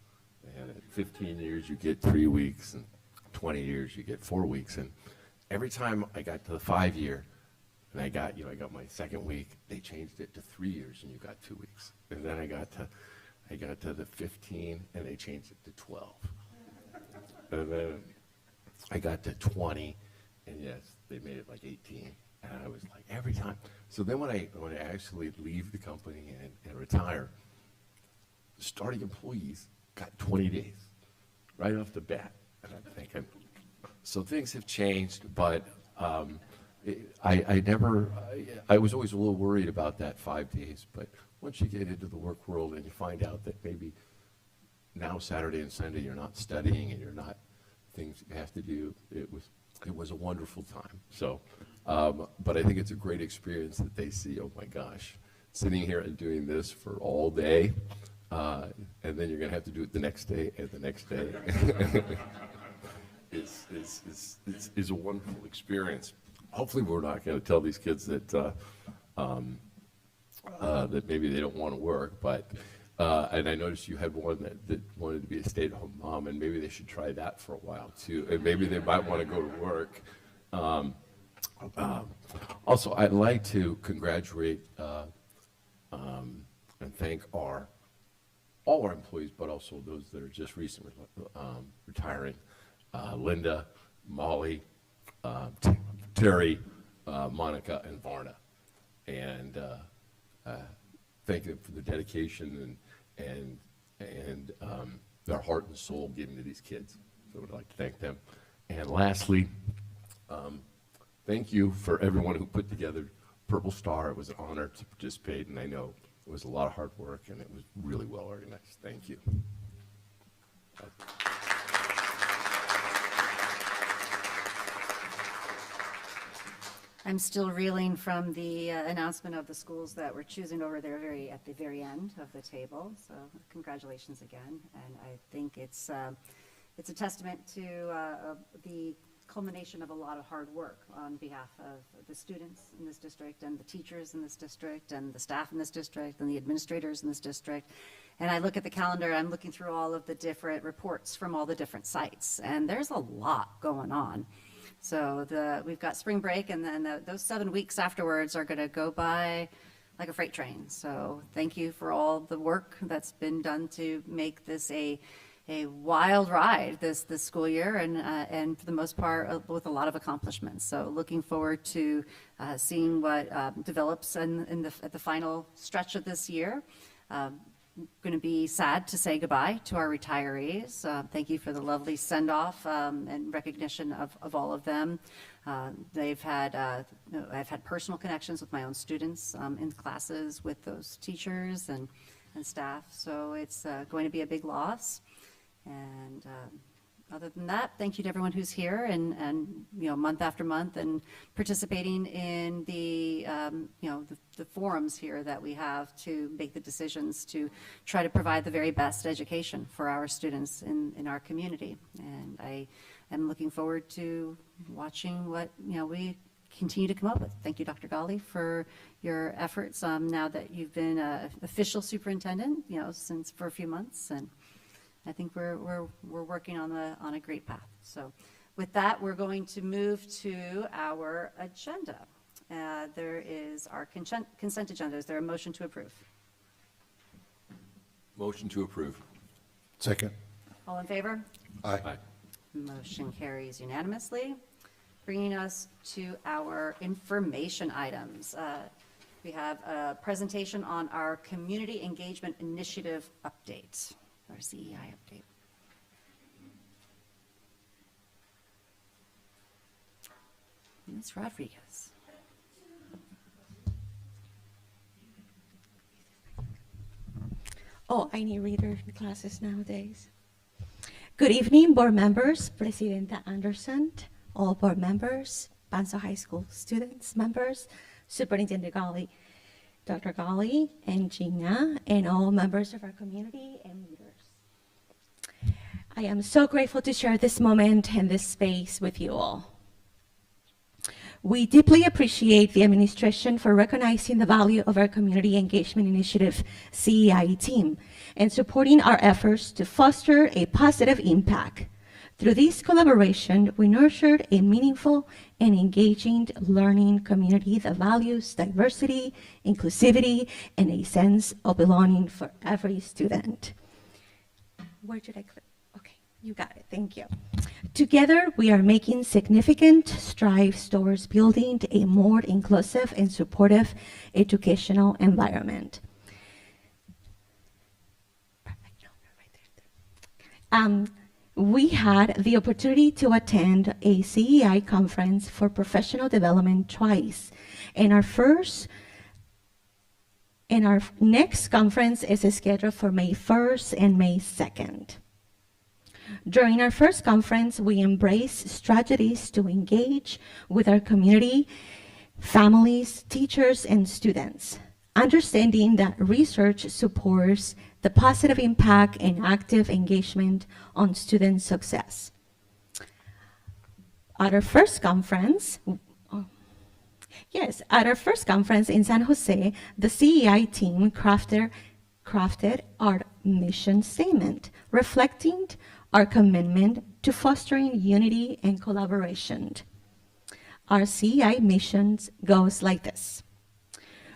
and at 15 years, you get 3 weeks, and 20 years, you get 4 weeks. And every time I got to the 5 year, and I got my second week, they changed it to 3 years, and you got 2 weeks. And then I got to the 15, and they changed it to 12. And then I got to 20, and yes, they made it like 18. And I was like, every time. So then when I actually leave the company and retire, starting employees got 20 days right off the bat. And I'm thinking, so things have changed, but I was always a little worried about that 5 days, but once you get into the work world and you find out that maybe now Saturday and Sunday you're not studying and you're not things you have to do, it was it was a wonderful time. So, but I think it's a great experience that they see, oh my gosh, sitting here and doing this for all day, and then you're going to have to do it the next day and the next day. is a wonderful experience. Hopefully we're not going to tell these kids that that maybe they don't want to work, but and I noticed you had one that wanted to be a stay-at-home mom, and maybe they should try that for a while too, and maybe they might want to go to work. Also, I'd like to congratulate and thank all our employees, but also those that are just recently retiring. Linda, Molly, Terry, Monica, and Varna. And thank them for their dedication and their heart and soul given to these kids. So I'd like to thank them. And lastly, thank you for everyone who put together Purple Star. It was an honor to participate, and I know it was a lot of hard work, and it was really well organized. Thank you. I'm still reeling from the announcement of the schools that we're choosing over there at the very end of the table. So congratulations again, and I think it's a testament to the culmination of a lot of hard work on behalf of the students in this district and the teachers in this district and the staff in this district and the administrators in this district. And I look at the calendar, I'm looking through all of the different reports from all the different sites, and there's a lot going on. So we've got spring break, and then those 7 weeks afterwards are going to go by like a freight train. So thank you for all the work that's been done to make this a wild ride this school year, and for the most part with a lot of accomplishments. So looking forward to seeing what develops at the final stretch of this year. Going to be sad to say goodbye to our retirees. Thank you for the lovely send-off and recognition of all of them. I've had personal connections with my own students in classes with those teachers and staff. So it's going to be a big loss. And other than that, thank you to everyone who's here and month after month and participating in the forums here that we have to make the decisions to try to provide the very best education for our students in our community. And I am looking forward to watching what we continue to come up with. Thank you, Dr. Ghali, for your efforts now that you've been official superintendent, since for a few months, and I think we're working on a great path. So with that, we're going to move to our agenda. There is our consent agenda. Is there a motion to approve? Motion to approve. Second. All in favor? Aye. Aye. Motion carries unanimously. Bringing us to our information items. We have a presentation on our Community Engagement Initiative update. Our CEI update. Ms. Rodriguez. Oh, I need reader classes nowadays. Good evening, board members, Presidenta Anderson, all board members, Bonsall High School students, members, Superintendent Ghali, Dr. Ghali, and Gina, and all members of our community and leaders. I am so grateful to share this moment and this space with you all. We deeply appreciate the administration for recognizing the value of our Community Engagement Initiative CEI team and supporting our efforts to foster a positive impact. Through this collaboration, we nurtured a meaningful and engaging learning community that values diversity, inclusivity, and a sense of belonging for every student. Where did I click? Okay, you got it, thank you. Together, we are making significant strides towards building a more inclusive and supportive educational environment. Perfect. No, right there. We had the opportunity to attend a CEI conference for professional development twice. And our next conference is scheduled for May 1st and May 2nd. During our first conference, we embraced strategies to engage with our community, families, teachers, and students, understanding that research supports the positive impact and active engagement on student success. At our first conference, at our first conference in San Jose, the CEI team crafted our mission statement, reflecting our commitment to fostering unity and collaboration. Our CEI mission goes like this.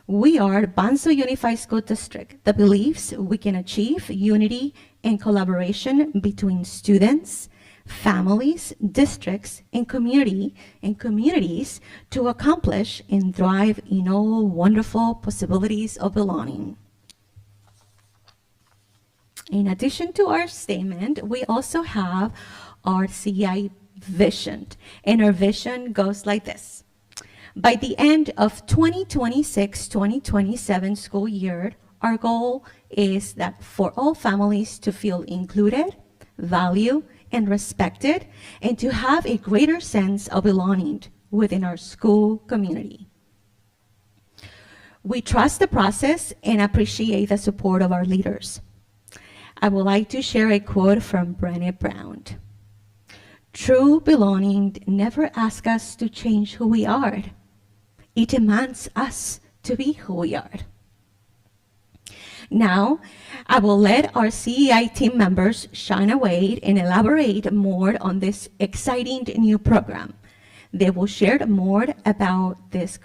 We are Bonsall Unified School District that believes we can achieve unity and collaboration between students, families, districts, and communities to accomplish and thrive in all wonderful possibilities of belonging. In addition to our statement, we also have our CI vision, and our vision goes like this. By the end of 2026-2027 school year, our goal is that for all families to feel included, valued, and respected, and to have a greater sense of belonging within our school community. We trust the process and appreciate the support of our leaders. I would like to share a quote from Brené Brown. True belonging never asks us to change who we are. It demands us to be who we are. Now, I will let our CEI team members shine away and elaborate more on this exciting new program. They will share more about this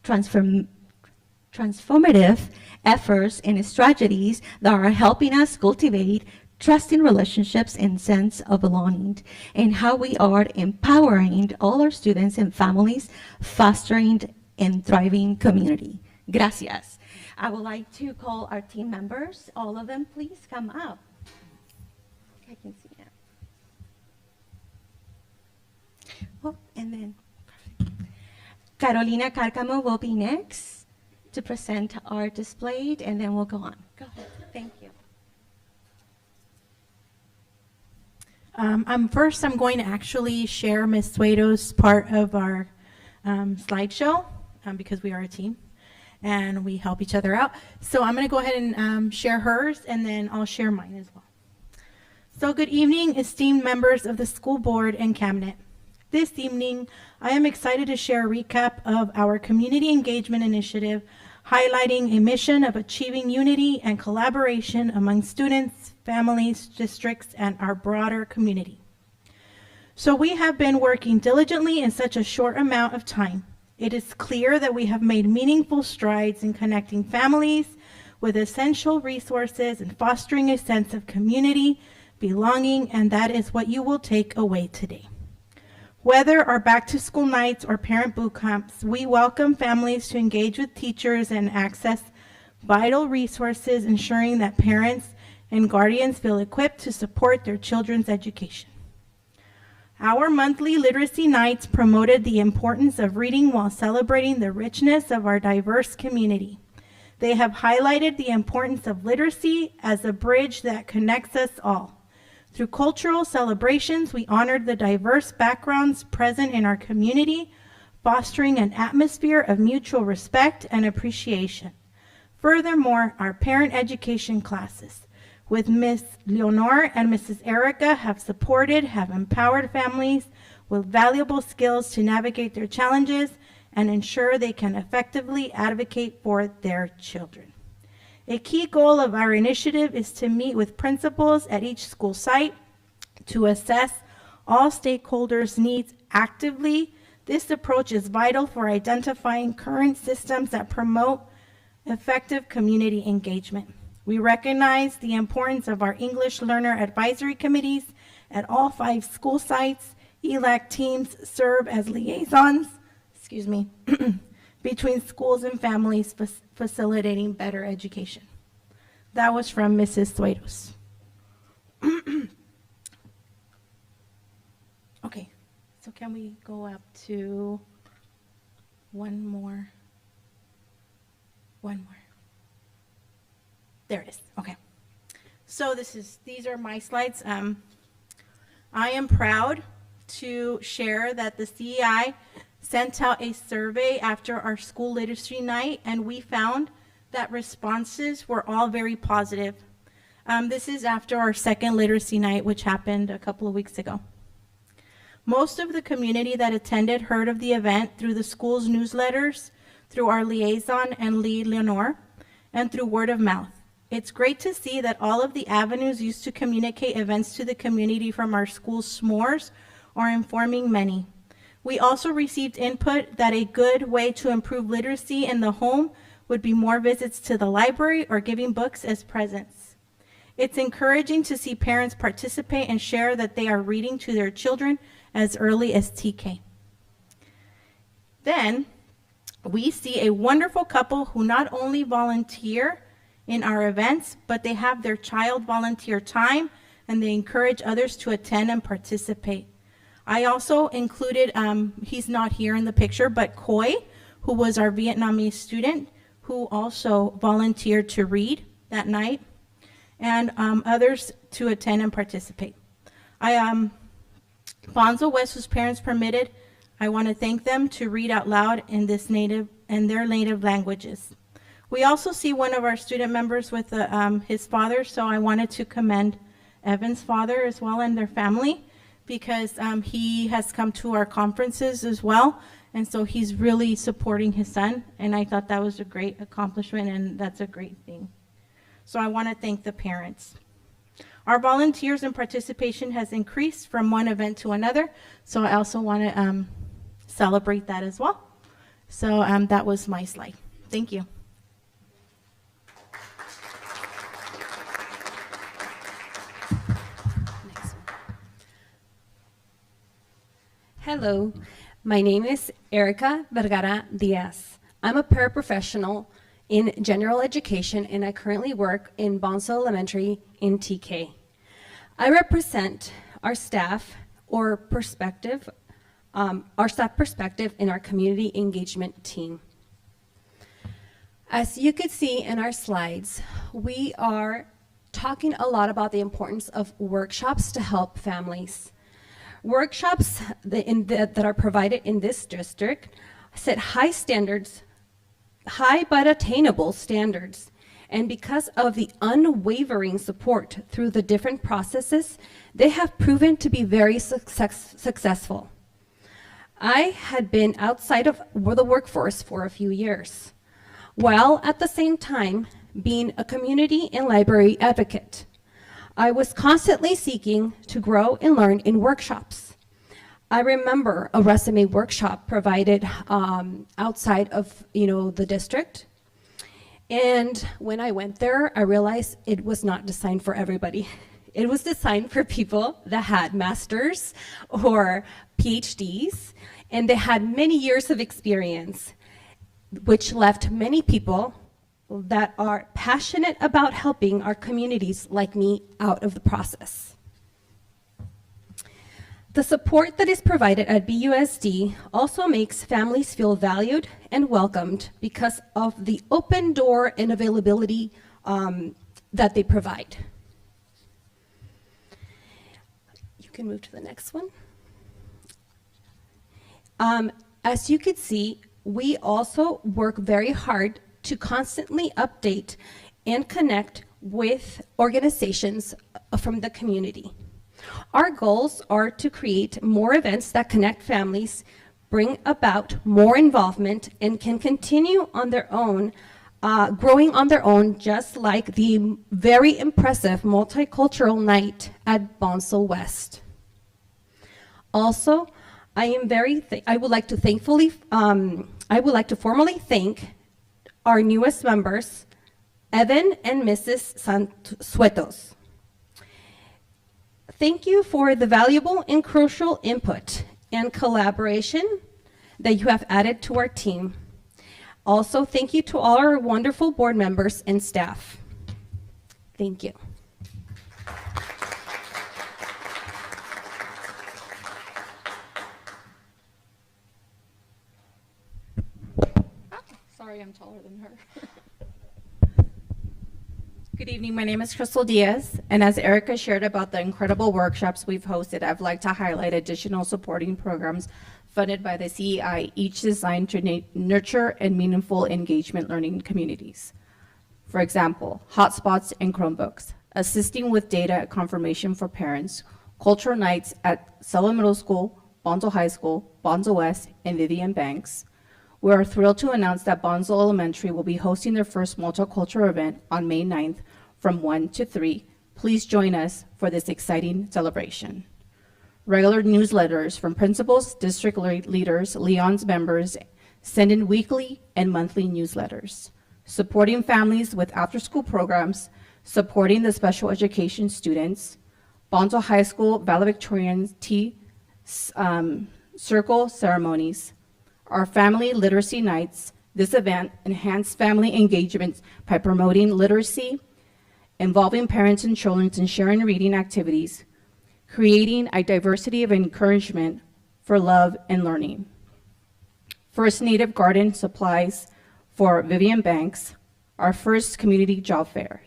transformative efforts and strategies that are helping us cultivate trusting relationships and sense of belonging, and how we are empowering all our students and families, fostering and thriving community. Gracias. I would like to call our team members. All of them, please come up. I can see that. Oh, and then Carolina Cárcamo will be next to present our display, and then we'll go on. Go ahead. Thank you. I'm going to actually share Ms. Suedo's part of our slideshow because we are a team and we help each other out. So I'm going to go ahead and share hers, and then I'll share mine as well. So good evening, esteemed members of the school board and cabinet. This evening, I am excited to share a recap of our community engagement initiative, highlighting a mission of achieving unity and collaboration among students, families, districts, and our broader community. So we have been working diligently in such a short amount of time. It is clear that we have made meaningful strides in connecting families with essential resources and fostering a sense of community, belonging, and that is what you will take away today. Whether our back-to-school nights or parent boot camps, we welcome families to engage with teachers and access vital resources, ensuring that parents and guardians feel equipped to support their children's education. Our monthly literacy nights promoted the importance of reading while celebrating the richness of our diverse community. They have highlighted the importance of literacy as a bridge that connects us all. Through cultural celebrations, we honored the diverse backgrounds present in our community, fostering an atmosphere of mutual respect and appreciation. Furthermore, our parent education classes with Ms. Leonor and Mrs. Erica have empowered families with valuable skills to navigate their challenges and ensure they can effectively advocate for their children. A key goal of our initiative is to meet with principals at each school site to assess all stakeholders' needs actively. This approach is vital for identifying current systems that promote effective community engagement. We recognize the importance of our English learner advisory committees at all 5 school sites. ELAC teams serve as liaisons, between schools and families, facilitating better education. That was from Mrs. Suedos. Okay, so can we go up to one more? There it is. Okay. So these are my slides. I am proud to share that the CEI sent out a survey after our school literacy night, and we found that responses were all very positive. This is after our second literacy night, which happened a couple of weeks ago. Most of the community that attended heard of the event through the school's newsletters, through our liaison and lead, Leonore, and through word of mouth. It's great to see that all of the avenues used to communicate events to the community from our school's s'mores are informing many. We also received input that a good way to improve literacy in the home would be more visits to the library or giving books as presents. It's encouraging to see parents participate and share that they are reading to their children as early as TK. Then, we see a wonderful couple who not only volunteer in our events, but they have their child volunteer time and they encourage others to attend and participate. I also included, he's not here in the picture, but Khoi, who was our Vietnamese student, who also volunteered to read that night, and others to attend and participate. Bonsall West, whose parents permitted, I want to thank them to read out loud in their native languages. We also see one of our student members with his father, so I wanted to commend Evan's father as well and their family, because he has come to our conferences as well, and so he's really supporting his son, and I thought that was a great accomplishment, and that's a great thing. So I want to thank the parents. Our volunteers and participation has increased from one event to another, so I also want to celebrate that as well. So that was my slide. Thank you. Hello, my name is Erica Vergara Diaz. I'm a paraprofessional in general education and I currently work in Bonsall Elementary in TK. I represent our staff or perspective, our staff perspective in our community engagement team. As you could see in our slides, we are talking a lot about the importance of workshops to help families. Workshops that are provided in this district set high standards, high but attainable standards, and because of the unwavering support through the different processes, they have proven to be very successful. I had been outside of the workforce for a few years, while at the same time being a community and library advocate. I was constantly seeking to grow and learn in workshops. I remember a resume workshop provided outside of the district. And when I went there, I realized it was not designed for everybody. It was designed for people that had masters or PhDs, and they had many years of experience, which left many people that are passionate about helping our communities like me out of the process. The support that is provided at BUSD also makes families feel valued and welcomed because of the open door and availability that they provide. You can move to the next one. As you can see, we also work very hard to constantly update and connect with organizations from the community. Our goals are to create more events that connect families, bring about more involvement, and can continue on their own, growing on their own, just like the very impressive multicultural night at Bonsall West. Also, I would like to formally thank our newest members, Evan and Mrs. Santuetos. Thank you for the valuable and crucial input and collaboration that you have added to our team. Also, thank you to all our wonderful board members and staff. Thank you. Sorry, I'm taller than her. Good evening. My name is Crystal Diaz, and as Erica shared about the incredible workshops we've hosted, I'd like to highlight additional supporting programs funded by the CEI, each designed to nurture and meaningful engagement learning communities. For example, hotspots and Chromebooks, assisting with data confirmation for parents, cultural nights at Sullivan Middle School, Bonsall High School, Bonsall West, and Vivian Banks. We are thrilled to announce that Bonsall Elementary will be hosting their first multicultural event on May 9th from 1 to 3. Please join us for this exciting celebration. Regular newsletters from principals, district leaders, Leon's members send in weekly and monthly newsletters. Supporting families with after-school programs, supporting the special education students, Bonsall High School valedictorian tea circle ceremonies, our family literacy nights. This event enhances family engagement by promoting literacy, involving parents and children in sharing reading activities, creating a diversity of encouragement for love and learning. First Native Garden supplies for Vivian Banks, our first community job fair.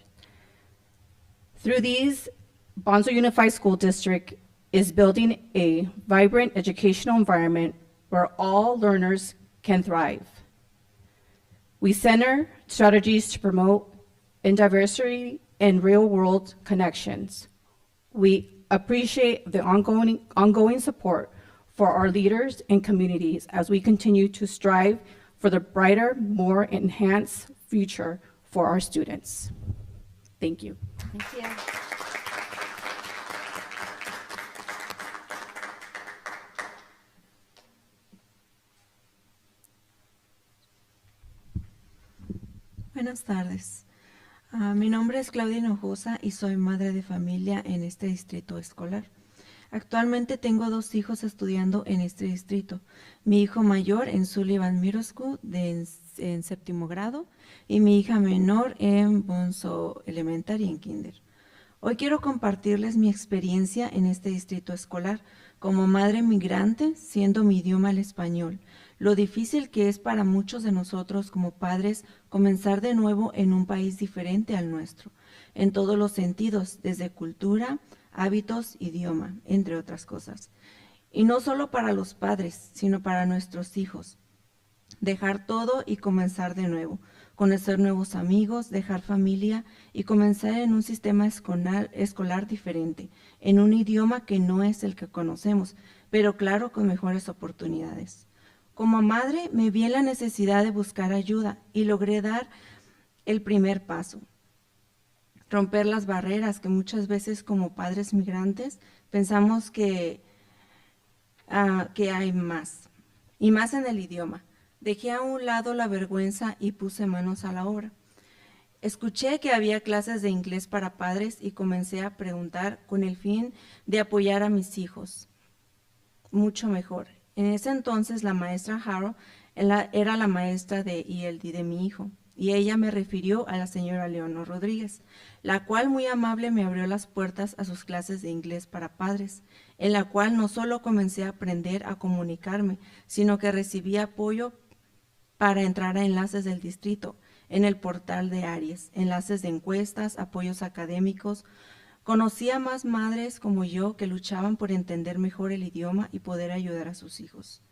Through these, Bonsall Unified School District is building a vibrant educational environment where all learners can thrive. We center strategies to promote diversity and real-world connections. We appreciate the ongoing support for our leaders and communities as we continue to strive for the brighter, more enhanced future for our students. Thank you. Thank you. Buenas tardes. Mi nombre es Claudia Hinojosa y soy madre de familia en este distrito escolar. Actualmente tengo 2 hijos estudiando en este distrito. Mi hijo mayor en Sullivan Middle School en 7º grado y mi hija menor en Bonsall Elementary en Kinder. Hoy quiero compartirles mi experiencia en este distrito escolar como madre migrante, siendo mi idioma el español. Lo difícil que es para muchos de nosotros como padres comenzar de nuevo en un país diferente al nuestro, en todos los sentidos, desde cultura, hábitos, idioma, entre otras cosas. Y no solo para los padres, sino para nuestros hijos. Dejar todo y comenzar de nuevo, conocer nuevos amigos, dejar familia y comenzar en un sistema escolar diferente, en un idioma que no es el que conocemos, pero claro, con mejores oportunidades. Como madre me vi en la necesidad de buscar ayuda y logré dar el primer paso. Romper las barreras que muchas veces como padres migrantes pensamos que hay más, y más en el idioma. Dejé a un lado la vergüenza y puse manos a la obra. Escuché que había clases de inglés para padres y comencé a preguntar con el fin de apoyar a mis hijos mucho mejor. En ese entonces la maestra Harrow era la maestra de ELD de mi hijo y ella me refirió a la señora Leonor Rodríguez, la cual muy amable me abrió las puertas a sus clases de inglés para padres, en la cual no solo comencé a aprender a comunicarme, sino que recibí apoyo para entrar a enlaces del distrito, en el portal de Aries, enlaces de encuestas, apoyos académicos. Conocí a más madres como yo que luchaban por entender mejor el idioma y poder ayudar a sus hijos.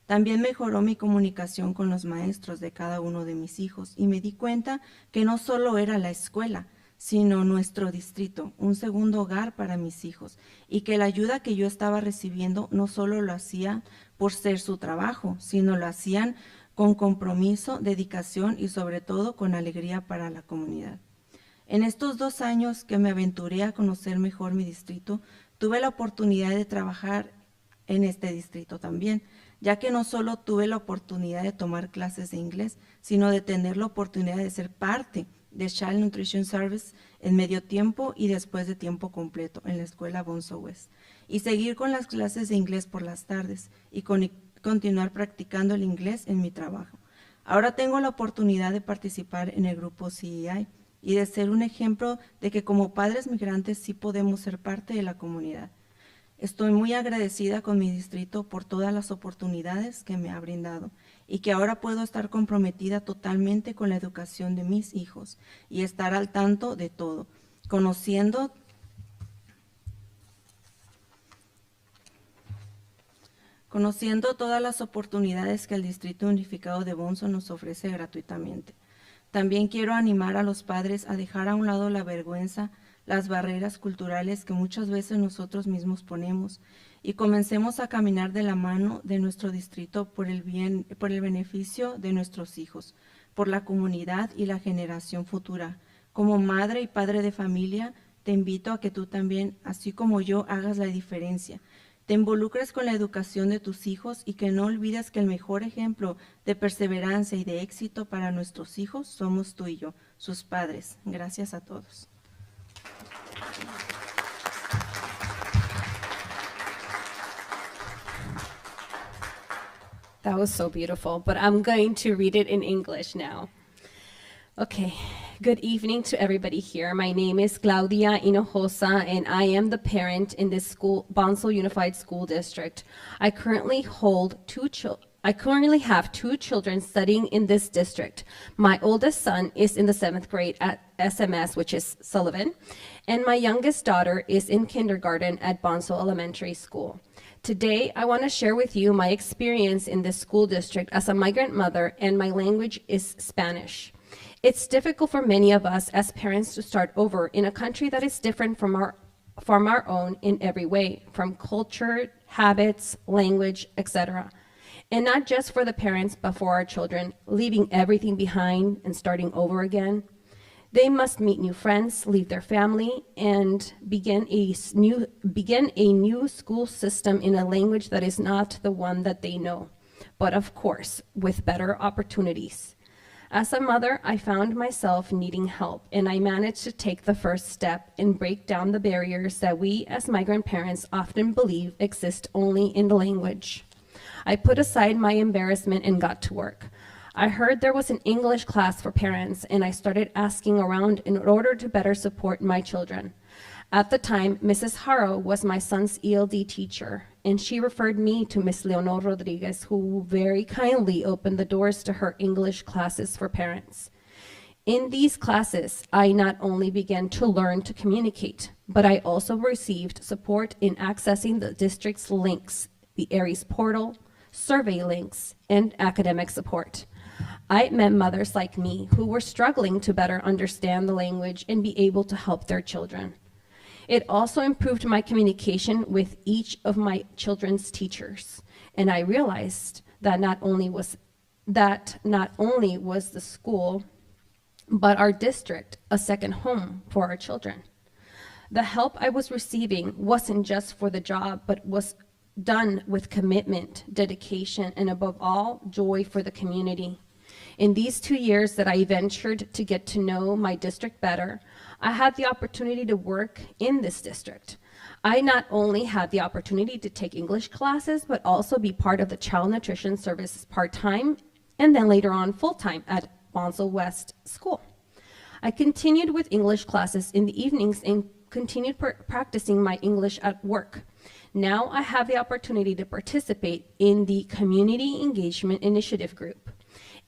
También mejoró mi comunicación con los maestros de cada uno de mis hijos y me di cuenta que no solo era la escuela, sino nuestro distrito, un segundo hogar para mis hijos, y que la ayuda que yo estaba recibiendo no solo lo hacía por ser su trabajo, sino lo hacían con compromiso, dedicación y sobre todo con alegría para la comunidad. En estos 2 años que me aventuré a conocer mejor mi distrito, tuve la oportunidad de trabajar en este distrito también, ya que no solo tuve la oportunidad de tomar clases de inglés, sino de tener la oportunidad de ser parte de Child Nutrition Service en medio tiempo y después de tiempo completo en la escuela Bonsall West, y seguir con las clases de inglés por las tardes y continuar practicando el inglés en mi trabajo. Ahora tengo la oportunidad de participar en el grupo CEI, y de ser un ejemplo de que como padres migrantes sí podemos ser parte de la comunidad. Estoy muy agradecida con mi distrito por todas las oportunidades que me ha brindado y que ahora puedo estar comprometida totalmente con la educación de mis hijos y estar al tanto de todo, conociendo todas las oportunidades que el Distrito Unificado de Bonsall nos ofrece gratuitamente. También quiero animar a los padres a dejar a un lado la vergüenza, las barreras culturales que muchas veces nosotros mismos ponemos y comencemos a caminar de la mano de nuestro distrito por el beneficio de nuestros hijos, por la comunidad y la generación futura. Como madre y padre de familia, te invito a que tú también, así como yo, hagas la diferencia. Te involucres con la educación de tus hijos y que no olvides que el mejor ejemplo de perseverancia y de éxito para nuestros hijos somos tú y yo, sus padres. Gracias a todos. That was so beautiful, but I'm going to read it in English now. Okay, good evening to everybody here. My name is Claudia Hinojosa, and I am the parent in this Bonsall Unified School District. I currently have two children studying in this district. My oldest son is in the 7th grade at SMS, which is Sullivan, and my youngest daughter is in kindergarten at Bonsall Elementary School. Today, I want to share with you my experience in this school district as a migrant mother, and my language is Spanish. It's difficult for many of us as parents to start over in a country that is different from our own in every way, from culture, habits, language, etc. And not just for the parents, but for our children, leaving everything behind and starting over again. They must meet new friends, leave their family, and begin a new school system in a language that is not the one that they know, but of course, with better opportunities. As a mother, I found myself needing help, and I managed to take the first step and break down the barriers that we as migrant parents often believe exist only in the language. I put aside my embarrassment and got to work. I heard there was an English class for parents, and I started asking around in order to better support my children. At the time, Mrs. Haro was my son's ELD teacher, and she referred me to Miss Leonor Rodriguez, who very kindly opened the doors to her English classes for parents. In these classes, I not only began to learn to communicate, but I also received support in accessing the district's links, the Aries portal, survey links, and academic support. I met mothers like me who were struggling to better understand the language and be able to help their children. It also improved my communication with each of my children's teachers, and I realized that not only was the school, but our district a second home for our children. The help I was receiving wasn't just for the job, but was done with commitment, dedication, and above all, joy for the community. In these 2 years that I ventured to get to know my district better, I had the opportunity to work in this district. I not only had the opportunity to take English classes, but also be part of the child nutrition services part-time, and then later on full-time at Bonsall West School. I continued with English classes in the evenings and continued practicing my English at work. Now I have the opportunity to participate in the Community Engagement Initiative group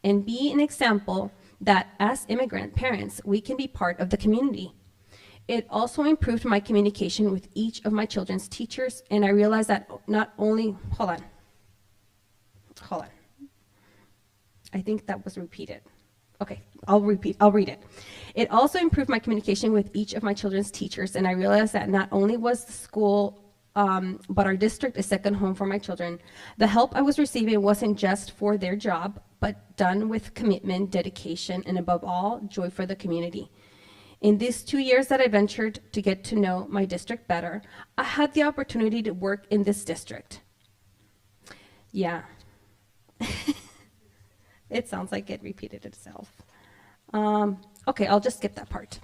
and be an example that as immigrant parents, we can be part of the community. It also improved my communication with each of my children's teachers, and I realized that not only, hold on. I think that was repeated. Okay, I'll read it. It also improved my communication with each of my children's teachers, and I realized that not only was the school but our district is second home for my children. The help I was receiving wasn't just for their job, but done with commitment, dedication, and above all, joy for the community. In these 2 years that I ventured to get to know my district better, I had the opportunity to work in this district. Yeah. It sounds like it repeated itself. Okay, I'll just skip that part.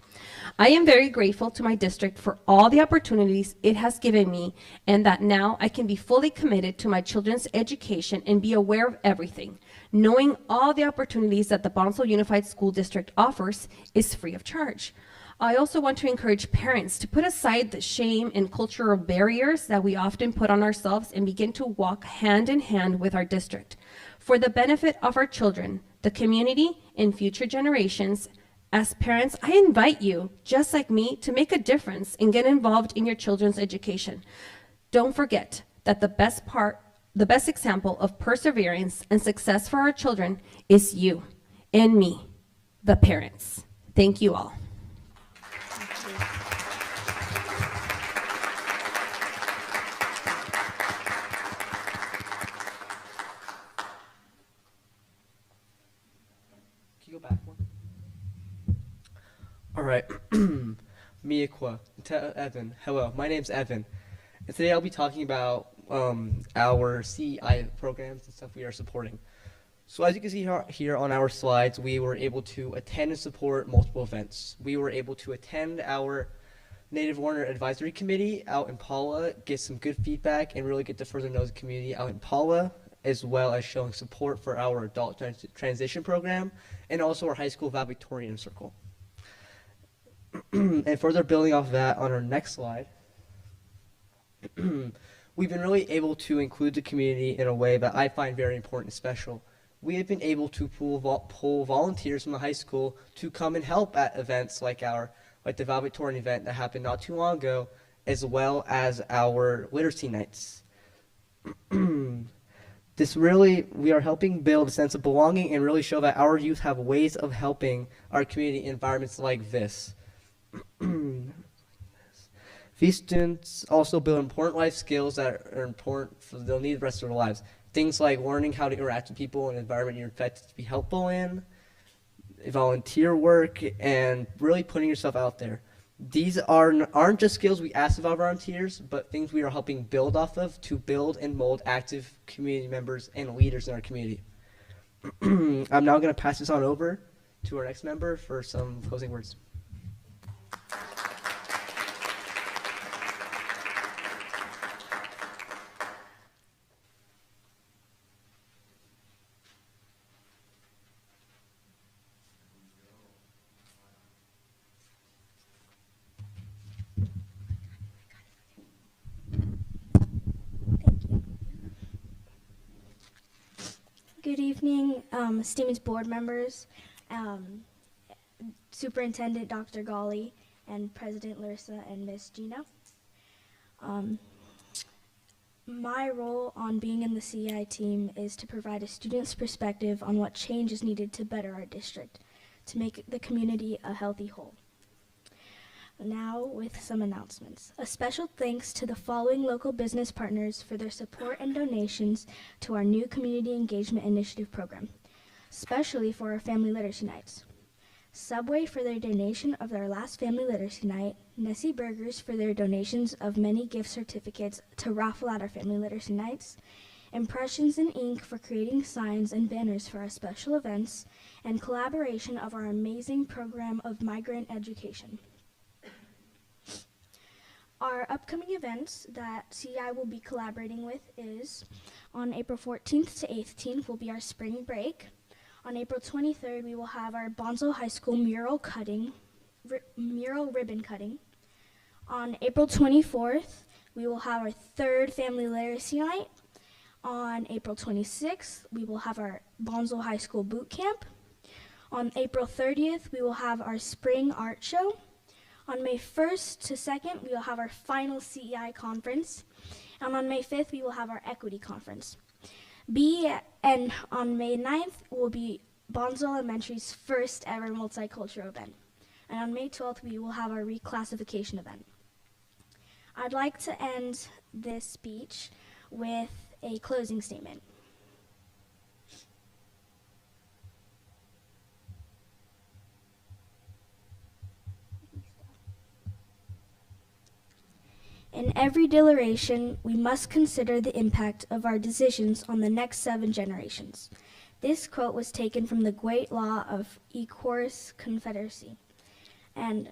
I am very grateful to my district for all the opportunities it has given me, and that now I can be fully committed to my children's education and be aware of everything. Knowing all the opportunities that the Bonsall Unified School District offers is free of charge. I also want to encourage parents to put aside the shame and cultural barriers that we often put on ourselves and begin to walk hand in hand with our district. For the benefit of our children, the community, and future generations, as parents, I invite you, just like me, to make a difference and get involved in your children's education. Don't forget that the best example of perseverance and success for our children is you and me, the parents. Thank you all. Can you go back one? All right. Miyakwa, Evan. Hello, my name's Evan. And today I'll be talking about our CEI programs and stuff we are supporting. So as you can see here on our slides, we were able to attend and support multiple events. We were able to attend our Native Learner Advisory Committee out in Paula, get some good feedback, and really get to further know the community out in Paula, as well as showing support for our adult transition program and also our high school valedictorian circle. And further building off that on our next slide, we've been really able to include the community in a way that I find very important and special. We have been able to pull volunteers from the high school to come and help at events like the valedictorian event that happened not too long ago, as well as our literacy nights. We are helping build a sense of belonging and really show that our youth have ways of helping our community in environments like this. These students also build important life skills that are important they'll need the rest of their lives. Things like learning how to interact with people in an environment you're expected to be helpful in, volunteer work, and really putting yourself out there. These aren't just skills we ask of our volunteers, but things we are helping build off of to build and mold active community members and leaders in our community. I'm now going to pass this on over to our next member for some closing words. Good evening, esteemed board members, Superintendent Dr. Gali, and President Larissa and Ms. Gina. My role on being in the CEI team is to provide a student's perspective on what change is needed to better our district, to make the community a healthy whole. Now with some announcements. A special thanks to the following local business partners for their support and donations to our new Community Engagement Initiative program, especially for our Family Literacy Nights. Subway for their donation of their last Family Literacy Night, Nessie Burgers for their donations of many gift certificates to raffle at our Family Literacy Nights, Impressions in Ink for creating signs and banners for our special events, and collaboration of our amazing program of migrant education. Our upcoming events that CEI will be collaborating with is on April 14th to 18th will be our spring break. On April 23rd, we will have our Bonsall High School mural ribbon cutting. On April 24th, we will have our third Family Literacy Night. On April 26th, we will have our Bonsall High School boot camp. On April 30th, we will have our spring art show. On May 1st to 2nd, we will have our final CEI conference. And on May 5th, we will have our equity conference. And on May 9th will be Bonsall Elementary's first ever multicultural event. And on May 12th, we will have our reclassification event. I'd like to end this speech with a closing statement. In every deliberation, we must consider the impact of our decisions on the next 7 generations. This quote was taken from the Great Law of Equus Confederacy. And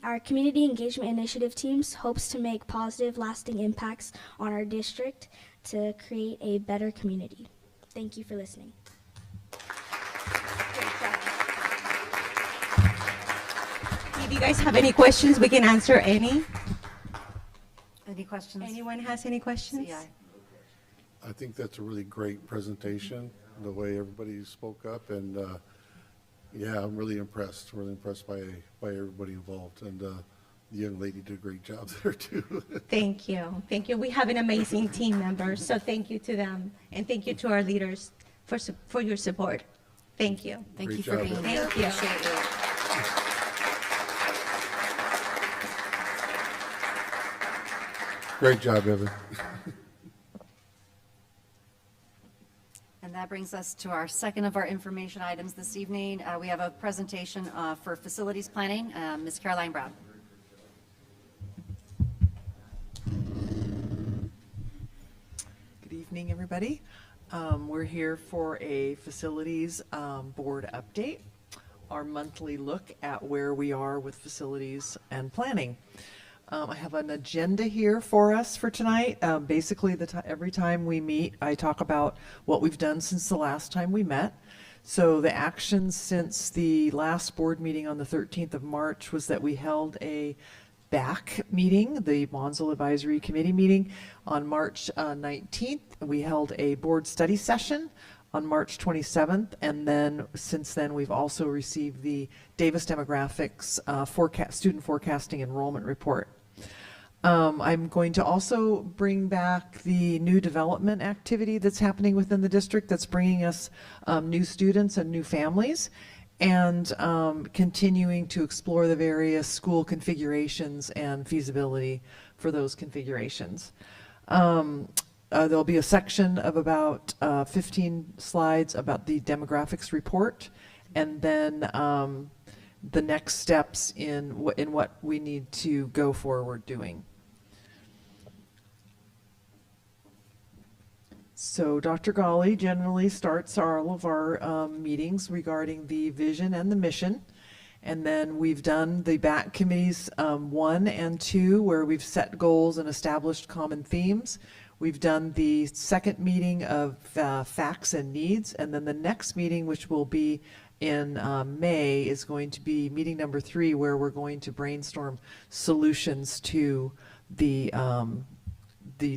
our Community Engagement Initiative teams hopes to make positive, lasting impacts on our district to create a better community. Thank you for listening. If you guys have any questions, we can answer any. Any questions? Anyone has any questions? CEI. I think that's a really great presentation, the way everybody spoke up, and yeah, I'm really impressed by everybody involved, and the young lady did a great job there too. Thank you. Thank you. We have an amazing team members, so thank you to them. And thank you to our leaders for your support. Thank you. Thank Great you for job, being Evan. here. Thank you. Appreciate you. Great job, Evan. And that brings us to our second of our information items this evening. We have a presentation for facilities planning. Ms. Caroline Brown. Good evening, everybody. We're here for a facilities board update, our monthly look at where we are with facilities and planning. I have an agenda here for us for tonight. Basically, every time we meet, I talk about what we've done since the last time we met. So the actions since the last board meeting on the 13th of March was that we held a BAC meeting, the Bonsall Advisory Committee meeting, on March 19th. We held a board study session on March 27th, and then since then we've also received the Davis Demographics Student Forecasting Enrollment Report. I'm going to also bring back the new development activity that's happening within the district that's bringing us new students and new families, and continuing to explore the various school configurations and feasibility for those configurations. There'll be a section of about 15 slides about the demographics report, and then the next steps in what we need to go forward doing. So Dr. Ghali generally starts all of our meetings regarding the vision and the mission. And then we've done the BAC committees 1 and 2, where we've set goals and established common themes. We've done the second meeting of facts and needs. And then the next meeting, which will be in May, is going to be meeting number 3, where we're going to brainstorm solutions to the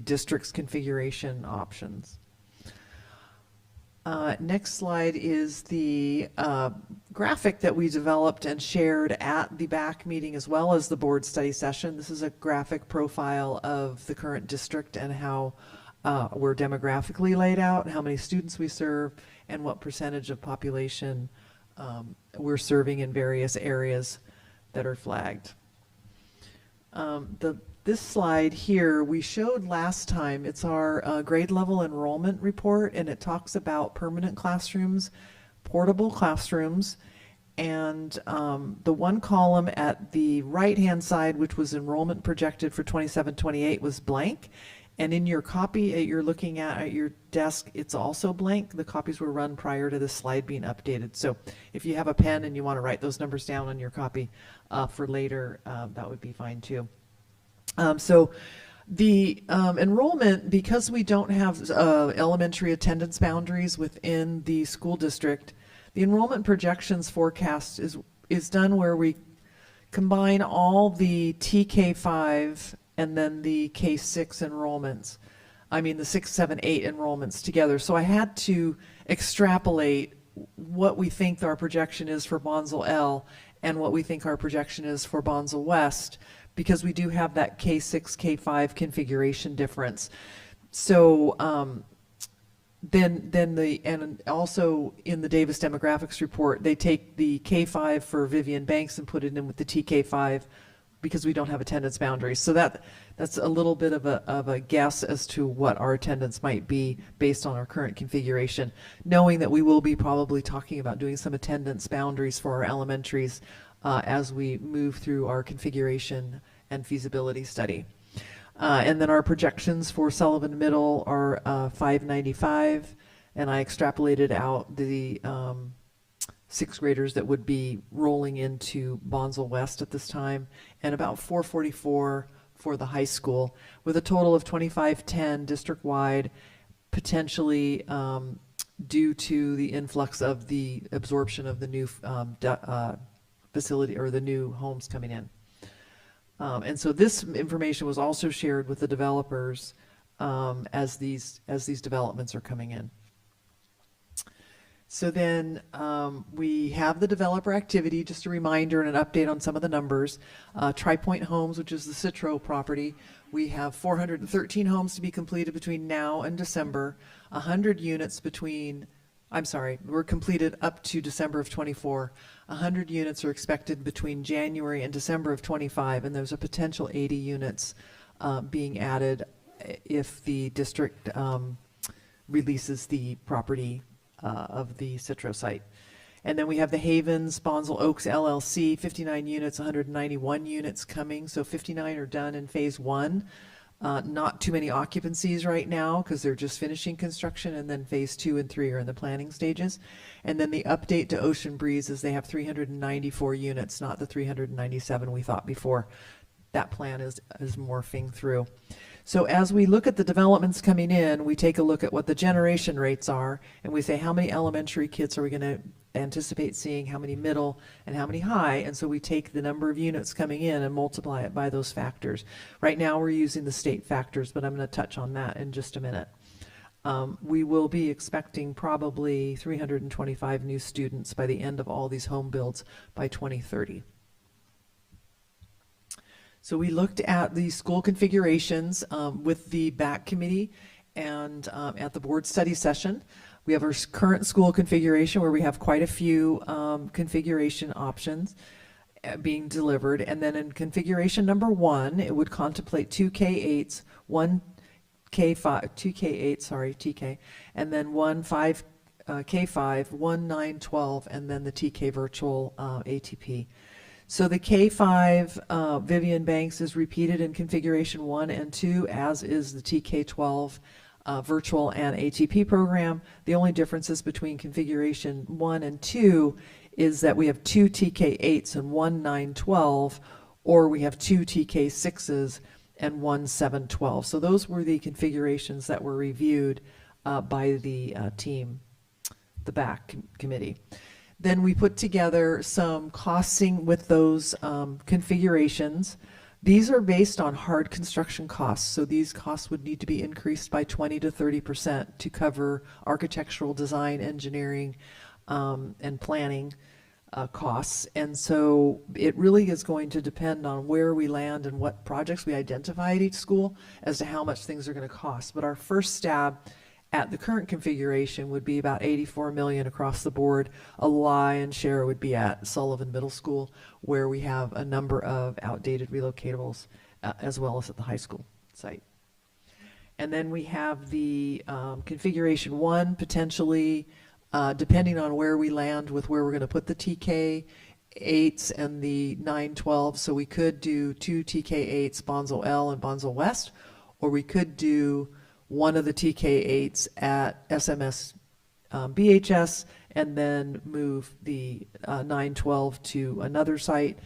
district's configuration options. Next slide is the graphic that we developed and shared at the BAC meeting as well as the board study session. This is a graphic profile of the current district and how we're demographically laid out, how many students we serve, and what percentage of population we're serving in various areas that are flagged. This slide here we showed last time. It's our grade level enrollment report, and it talks about permanent classrooms, portable classrooms, and the one column at the right-hand side, which was enrollment projected for 27-28, was blank. And in your copy you're looking at your desk, it's also blank. The copies were run prior to this slide being updated. So if you have a pen and you want to write those numbers down on your copy for later, that would be fine too. So the enrollment, because we don't have elementary attendance boundaries within the school district, the enrollment projections forecast is done where we combine all the TK5 and then the K6 enrollments. I mean the 6, 7, 8 enrollments together. So I had to extrapolate what we think our projection is for Bonsall L and what we think our projection is for Bonsall West, because we do have that K6, K5 configuration difference. So and also in the Davis Demographics Report, they take the K5 for Vivian Banks and put it in with the TK5 because we don't have attendance boundaries. So that's a little bit of a guess as to what our attendance might be based on our current configuration, knowing that we will be probably talking about doing some attendance boundaries for our elementaries as we move through our configuration and feasibility study. And then our projections for Sullivan Middle are 595, and I extrapolated out the 6th graders that would be rolling into Bonsall West at this time, and about 444 for the high school, with a total of 2510 district-wide, potentially due to the influx of the absorption of the new facility or the new homes coming in. And so this information was also shared with the developers as these developments are coming in. So then we have the developer activity, just a reminder and an update on some of the numbers. Tri-Point Homes, which is the Citro property, we have 413 homes to be completed between now and December, 100 units were completed up to December of 24. 100 units are expected between January and December of 25, and there's a potential 80 units being added if the district releases the property of the Citro site. And then we have the Havens, Bonsall Oaks LLC, 59 units, 191 units coming. So 59 are done in phase 1. Not too many occupancies right now because they're just finishing construction, and then phase 2 and 3 are in the planning stages. And then the update to Ocean Breeze is they have 394 units, not the 397 we thought before. That plan is morphing through. So as we look at the developments coming in, we take a look at what the generation rates are, and we say how many elementary kids are we going to anticipate seeing, how many middle, and how many high. And so we take the number of units coming in and multiply it by those factors. Right now we're using the state factors, but I'm going to touch on that in just a minute. We will be expecting probably 325 new students by the end of all these home builds by 2030. So we looked at the school configurations with the BAC committee and at the board study session. We have our current school configuration where we have quite a few configuration options being delivered. And then in configuration number 1, it would contemplate 2 K8s, 1 K5, 2 K8, sorry, TK, and then 1 5 K5, 1 9 12, and then the TK virtual ATP. So the K5 Vivian Banks is repeated in configuration 1 and 2, as is the TK12 virtual and ATP program. The only differences between configuration 1 and 2 is that we have 2 TK8s and 1 912, or we have 2 TK6s and 1 712. So those were the configurations that were reviewed by the team, the BAC committee. Then we put together some costing with those configurations. These are based on hard construction costs, so these costs would need to be increased by 20 to 30% to cover architectural design, engineering, and planning costs. And so it really is going to depend on where we land and what projects we identify at each school as to how much things are going to cost. But our first stab at the current configuration would be about $84 million across the board. A lion's share would be at Sullivan Middle School, where we have a number of outdated relocatables, as well as at the high school site. And then we have the configuration 1, potentially, depending on where we land with where we're going to put the TK8s and the 912. So we could do 2 TK8s, Bonsall L and Bonsall West, or we could do one of the TK8s at SMS BHS, and then move the 912 to another site.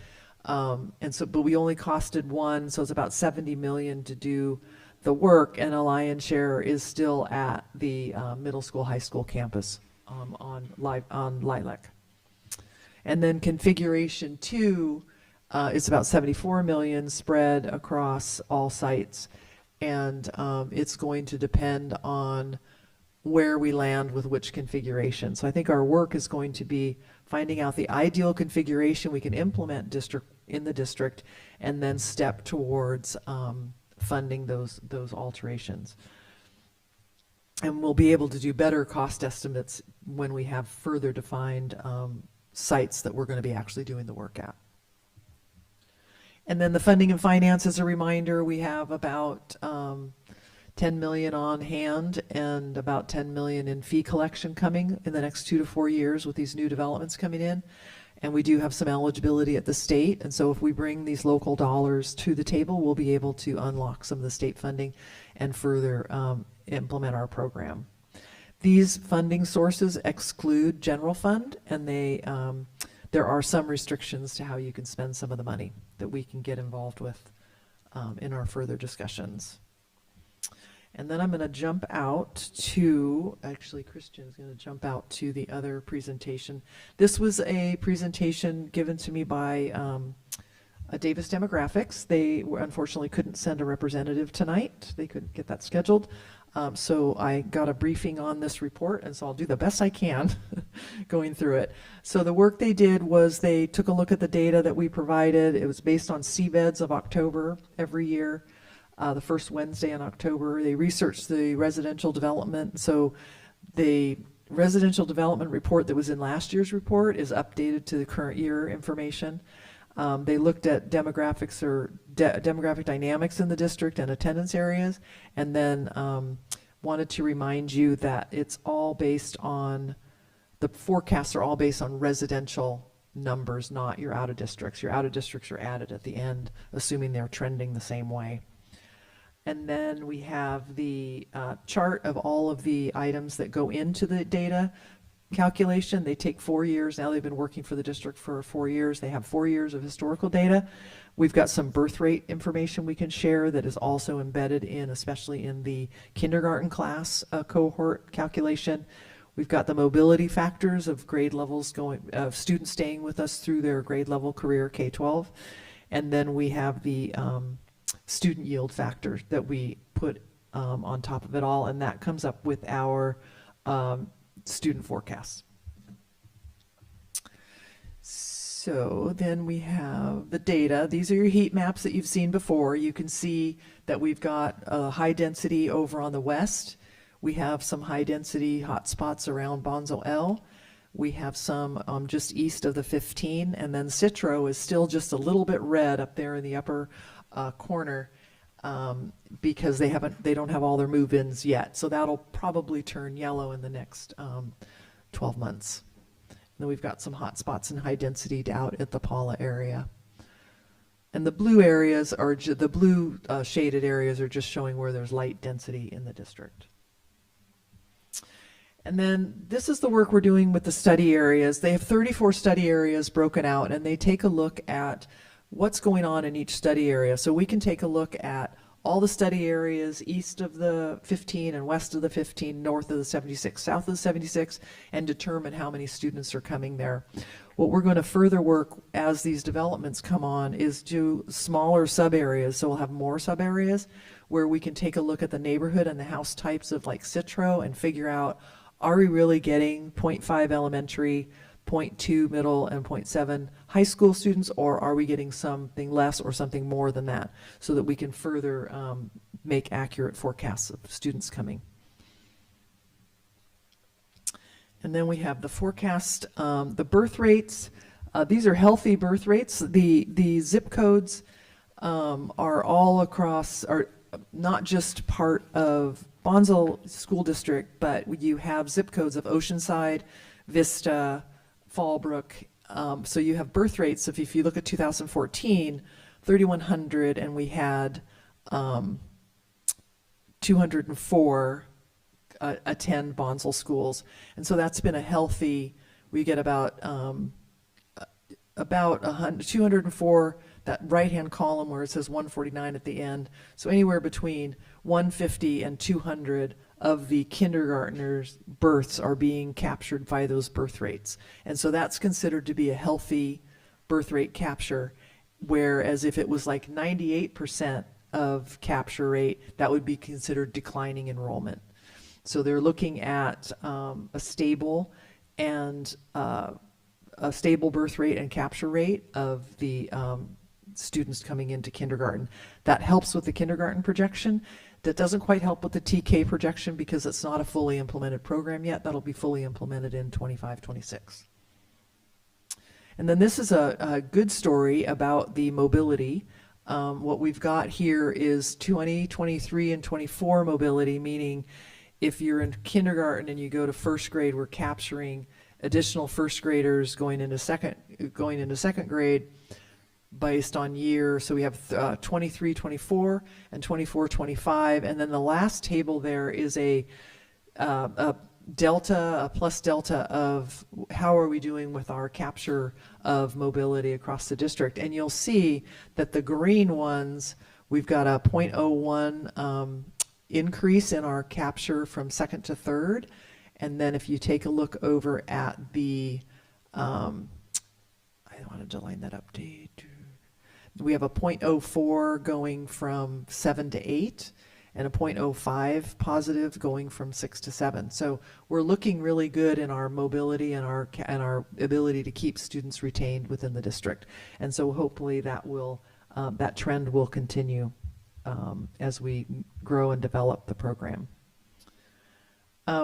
But we only costed 1, so it's about $70 million to do the work, and a lion's share is still at the middle school, high school campus on Lilac. And then configuration 2 is about $74 million spread across all sites. And it's going to depend on where we land with which configuration. So I think our work is going to be finding out the ideal configuration we can implement in the district, and then step towards funding those alterations. And we'll be able to do better cost estimates when we have further defined sites that we're going to be actually doing the work at. And then the funding and finance, as a reminder, we have about $10 million on hand and about $10 million in fee collection coming in the next 2 to 4 years with these new developments coming in. And we do have some eligibility at the state. And so if we bring these local dollars to the table, we'll be able to unlock some of the state funding and further implement our program. These funding sources exclude general fund, and there are some restrictions to how you can spend some of the money that we can get involved with in our further discussions. And then I'm going to jump out to, actually Christian's going to jump out to the other presentation. This was a presentation given to me by Davis Demographics. They unfortunately couldn't send a representative tonight. They couldn't get that scheduled. So I got a briefing on this report, and so I'll do the best I can going through it. So the work they did was they took a look at the data that we provided. It was based on CVEDs of October every year, the first Wednesday in October. They researched the residential development. So the residential development report that was in last year's report is updated to the current year information. They looked at demographics or demographic dynamics in the district and attendance areas, and then wanted to remind you that it's all based on, the forecasts are all based on residential numbers, not your out of districts. Your out of districts are added at the end, assuming they're trending the same way. And then we have the chart of all of the items that go into the data calculation. They take 4 years. Now they've been working for the district for 4 years. They have 4 years of historical data. We've got some birth rate information we can share that is also embedded in, especially in the kindergarten class cohort calculation. We've got the mobility factors of grade levels of students staying with us through their grade level career K-12. And then we have the student yield factor that we put on top of it all, and that comes up with our student forecasts. So then we have the data. These are your heat maps that you've seen before. You can see that we've got a high density over on the west. We have some high density hotspots around Bonsall L. We have some just east of the 15, and then Citro is still just a little bit red up there in the upper corner because they don't have all their move-ins yet. So that'll probably turn yellow in the next 12 months. And then we've got some hot spots in high density out at the Paula area. And the blue areas are the blue shaded areas are just showing where there's light density in the district. And then this is the work we're doing with the study areas. They have 34 study areas broken out, and they take a look at what's going on in each study area. So we can take a look at all the study areas east of the 15 and west of the 15, north of the 76, south of the 76, and determine how many students are coming there. What we're going to further work as these developments come on is do smaller sub areas. So we'll have more sub areas where we can take a look at the neighborhood and the house types of like Citro and figure out, are we really getting 0.5 elementary, 0.2 middle, and 0.7 high school students, or are we getting something less or something more than that, so that we can further make accurate forecasts of students coming. And then we have the forecast, the birth rates. These are healthy birth rates. The zip codes are all across, are not just part of Bonsall School District, but you have zip codes of Oceanside, Vista, Fallbrook. So you have birth rates. If you look at 2014, 3,100, and we had 204 attend Bonsall schools. And so that's been a healthy, we get about 204, that right-hand column where it says 149 at the end. So anywhere between 150 and 200 of the kindergartners' births are being captured by those birth rates. And so that's considered to be a healthy birth rate capture, whereas if it was like 98% of capture rate, that would be considered declining enrollment. So they're looking at a stable birth rate and capture rate of the students coming into kindergarten. That helps with the kindergarten projection. That doesn't quite help with the TK projection because it's not a fully implemented program yet. That'll be fully implemented in 25-26. And then this is a good story about the mobility. What we've got here is 20, 23, and 24 mobility, meaning if you're in kindergarten and you go to first grade, we're capturing additional first graders going into second grade based on year. So we have 23, 24, and 24, 25. And then the last table there is a plus delta of how are we doing with our capture of mobility across the district. And you'll see that the green ones, we've got a 0.01 increase in our capture from second to third. And then if you take a look over at the, I wanted to line that up. We have a .04 going from 7 to 8, and a .05 positive going from 6 to 7. So we're looking really good in our mobility and our ability to keep students retained within the district. And so hopefully that will that trend will continue as we grow and develop the program.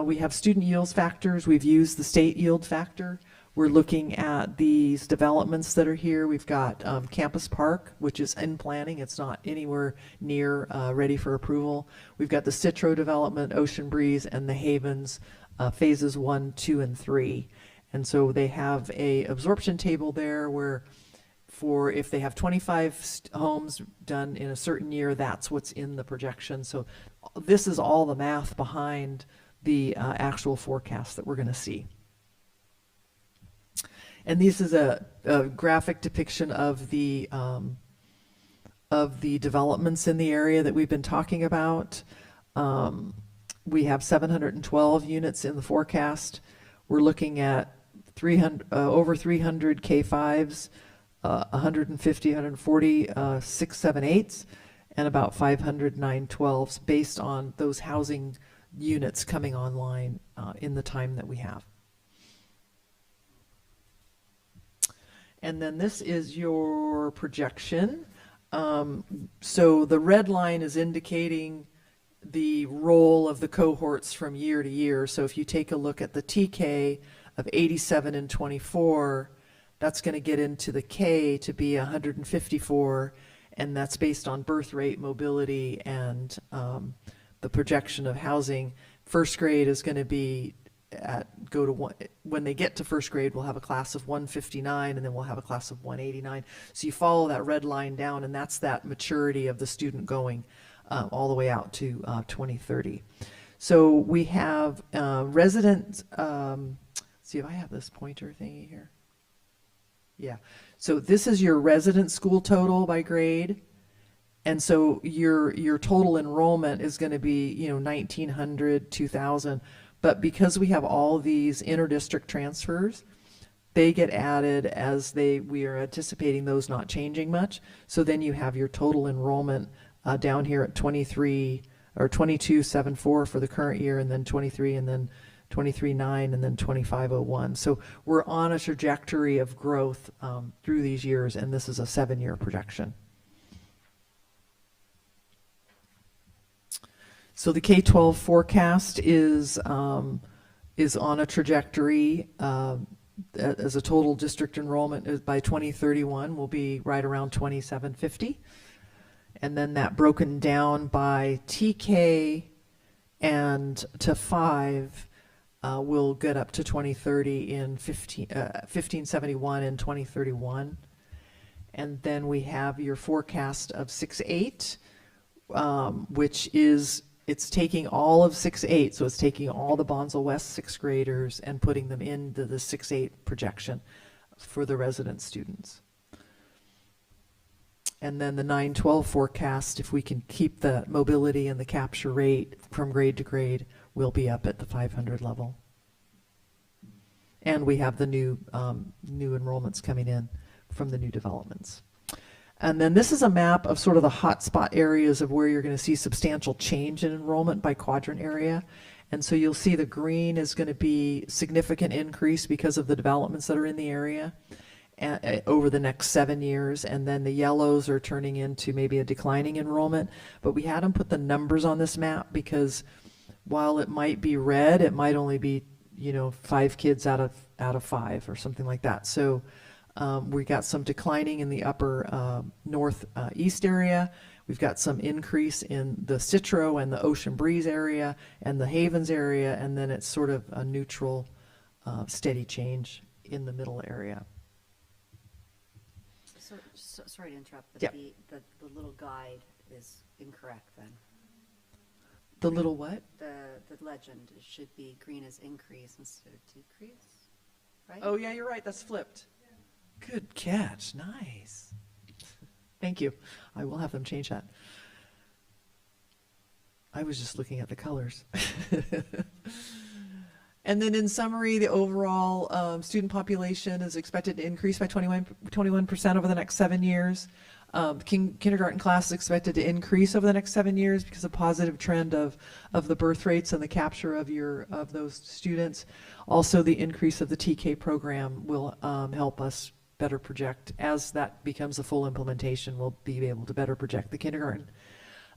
We have student yield factors. We've used the state yield factor. We're looking at these developments that are here. We've got Campus Park, which is in planning. It's not anywhere near ready for approval. We've got the Citro development, Ocean Breeze, and the Havens, phases 1, 2, and 3. And so they have a absorption table there where for if they have 25 homes done in a certain year, that's what's in the projection. So this is all the math behind the actual forecast that we're going to see. And this is a graphic depiction of the developments in the area that we've been talking about. We have 712 units in the forecast. We're looking at over 300 K5s, 150, 140 678s, and about 500 912s based on those housing units coming online in the time that we have. And then this is your projection. So the red line is indicating the role of the cohorts from year to year. So if you take a look at the TK of 87 and 24, that's going to get into the K to be 154, and that's based on birth rate, mobility, and the projection of housing. First grade is going to be when they get to first grade, we'll have a class of 159, and then we'll have a class of 189. So you follow that red line down, and that's that maturity of the student going all the way out to 2030. So we have resident, see if I have this pointer thingy here. Yeah, so this is your resident school total by grade. And so your total enrollment is going to be, 1,900, 2,000. But because we have all these inter-district transfers, they get added as we are anticipating those not changing much. So then you have your total enrollment down here at 23 or 22,740 for the current year, and then 23, and then 23,900, and then 25,001. So we're on a trajectory of growth through these years, and this is a 7-year projection. So the K-12 forecast is on a trajectory as a total district enrollment by 2031 will be right around 2,750. And then that broken down by TK and to 5 will get up to 2030 in 1571 and 2031. And then we have your forecast of 6-8, which is it's taking all of 6-8, so it's taking all the Bonsall West 6th graders and putting them into the 6-8 projection for the resident students. And then the 9-12 forecast, if we can keep the mobility and the capture rate from grade to grade, we'll be up at the 500 level. And we have the new enrollments coming in from the new developments. And then this is a map of sort of the hotspot areas of where you're going to see substantial change in enrollment by quadrant area. And so you'll see the green is going to be significant increase because of the developments that are in the area over the next 7 years. And then the yellows are turning into maybe a declining enrollment. But we had them put the numbers on this map because while it might be red, it might only be 5 kids out of 5 or something like that. So we got some declining in the upper northeast area. We've got some increase in the Citro and the Ocean Breeze area and the Havens area, and then it's sort of a neutral, steady change in the middle area. Sorry to interrupt, but Yep. the little guide is incorrect then. The little what? The legend should be green is increase instead of decrease, right? Oh yeah, you're right. That's flipped. Good catch. Nice. Thank you. I will have them change that. I was just looking at the colors. And then in summary, the overall student population is expected to increase by 21% over the next 7 years. Kindergarten class is expected to increase over the next 7 years because of positive trend of the birth rates and the capture of those students. Also, the increase of the TK program will help us better project. As that becomes a full implementation, we'll be able to better project the kindergarten.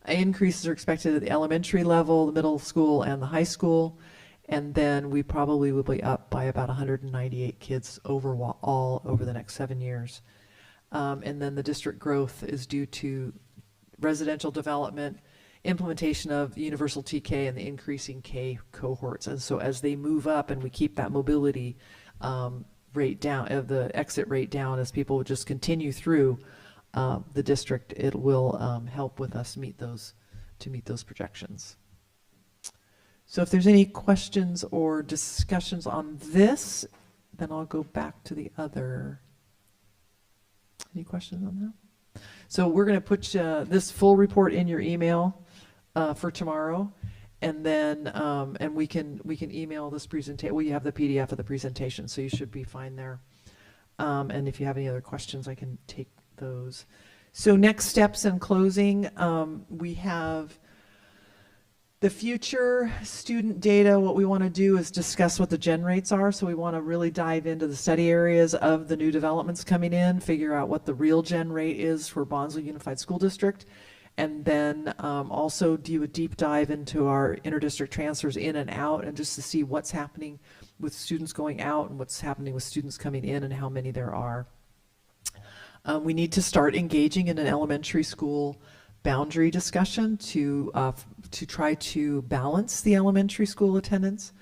Increases are expected at the elementary level, the middle school, and the high school. And then we probably will be up by about 198 kids overall over the next 7 years. And then the district growth is due to residential development, implementation of universal TK, and the increasing K cohorts. And so as they move up and we keep that mobility rate down, the exit rate down, as people just continue through the district, it will help with us meet those projections. So if there's any questions or discussions on this, then I'll go back to the other. Any questions on that? So we're going to put this full report in your email for tomorrow, and then and we can email this presentation. Well, you have the PDF of the presentation, so you should be fine there. And if you have any other questions, I can take those. So next steps in closing, we have the future student data. What we want to do is discuss what the gen rates are. So we want to really dive into the study areas of the new developments coming in, figure out what the real gen rate is for Bonsall Unified School District, and then also do a deep dive into our interdistrict transfers in and out, and just to see what's happening with students going out and what's happening with students coming in and how many there are. We need to start engaging in an elementary school boundary discussion to try to balance the elementary school attendance.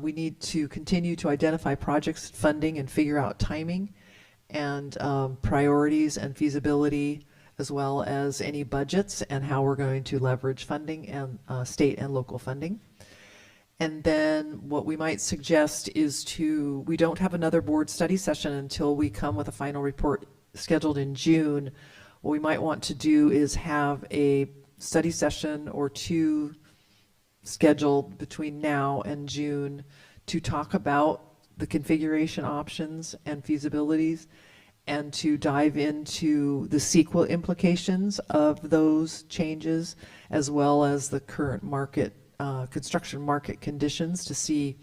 We need to continue to identify projects, funding, and figure out timing and priorities and feasibility, as well as any budgets and how we're going to leverage funding and state and local funding. And then what we might suggest is we don't have another board study session until we come with a final report scheduled in June. What we might want to do is have a study session or two scheduled between now and June to talk about the configuration options and feasibilities, and to dive into the CEQA implications of those changes, as well as the current market, construction market conditions, to see,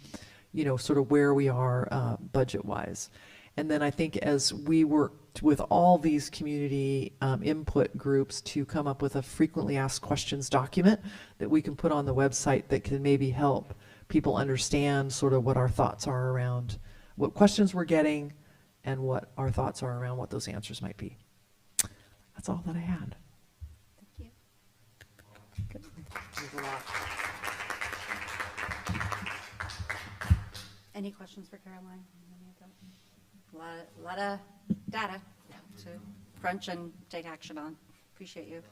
sort of where we are budget-wise. And then I think as we work with all these community input groups to come up with a frequently asked questions document that we can put on the website that can maybe help people understand sort of what our thoughts are around what questions we're getting and what our thoughts are around what those answers might be. That's all that I had. Thank you. There's a lot. Any questions for Caroline? A lot of data to crunch and take action on. Appreciate you.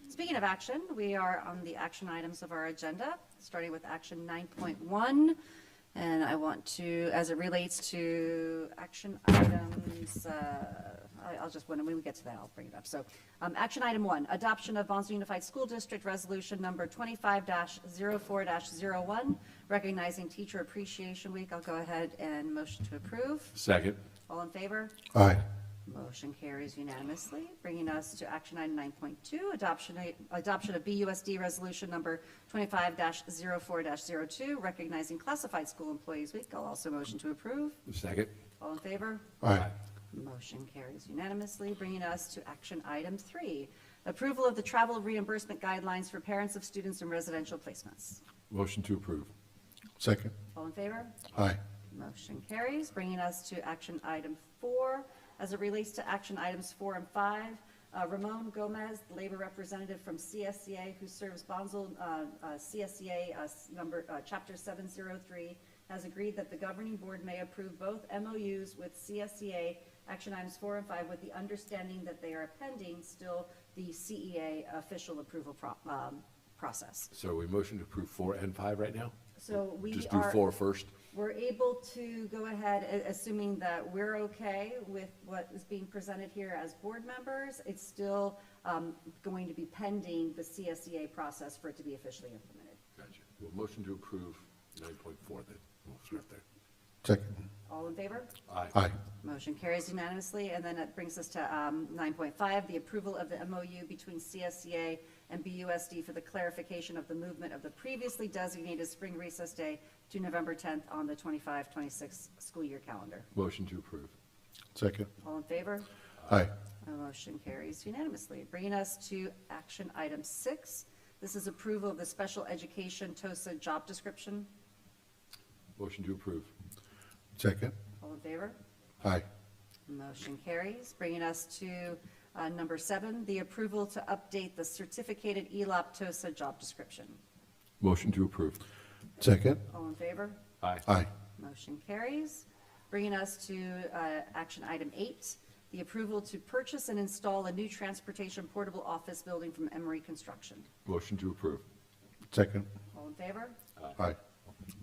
Speaking of action, we are on the action items of our agenda, starting with action 9.1. And I want to, as it relates to action items, I'll just, when we get to that, I'll bring it up. So action item 1, adoption of Bonsall Unified School District Resolution number 25-04-01, recognizing Teacher Appreciation Week. I'll go ahead and motion to approve. Second. All in favor? Aye. Motion carries unanimously, bringing us to action item 9.2, adoption of BUSD resolution number 25-04-02, recognizing Classified School Employees Week. I'll also motion to approve. Second. All in favor? Aye. Motion carries unanimously, bringing us to action item 3, approval of the travel reimbursement guidelines for parents of students in residential placements. Motion to approve. Second. All in favor? Aye. Motion carries, bringing us to action item 4. As it relates to action items 4 and 5, Ramon Gomez, the labor representative from CSCA who serves Bonsall CSCA Chapter 703, has agreed that the governing board may approve both MOUs with CSCA action items 4 and 5 with the understanding that they are pending still the CEA official approval process. So we motion to approve 4 and 5 right now? So we just do 4 first? We're able to go ahead, assuming that we're okay with what is being presented here as board members. It's still going to be pending the CSCA process for it to be officially implemented. Gotcha. Well, motion to approve 9.4 then. We'll start there. Second. All in favor? Aye. Motion carries unanimously, and then it brings us to 9.5, the approval of the MOU between CSCA and BUSD for the clarification of the movement of the previously designated spring recess day to November 10th on the 25-26 school year calendar. Motion to approve. Second. All in favor? Aye. Motion carries unanimously. Bringing us to action item 6. This is approval of the special education TOSA job description. Motion to approve. Second. All in favor? Aye. Motion carries. Bringing us to number 7, the approval to update the certificated ELAP TOSA job description. Motion to approve. Second. All in favor? Aye. Aye. Motion carries. Bringing us to action item 8, the approval to purchase and install a new transportation portable office building from Emery Construction. Motion to approve. Second. All in favor? Aye.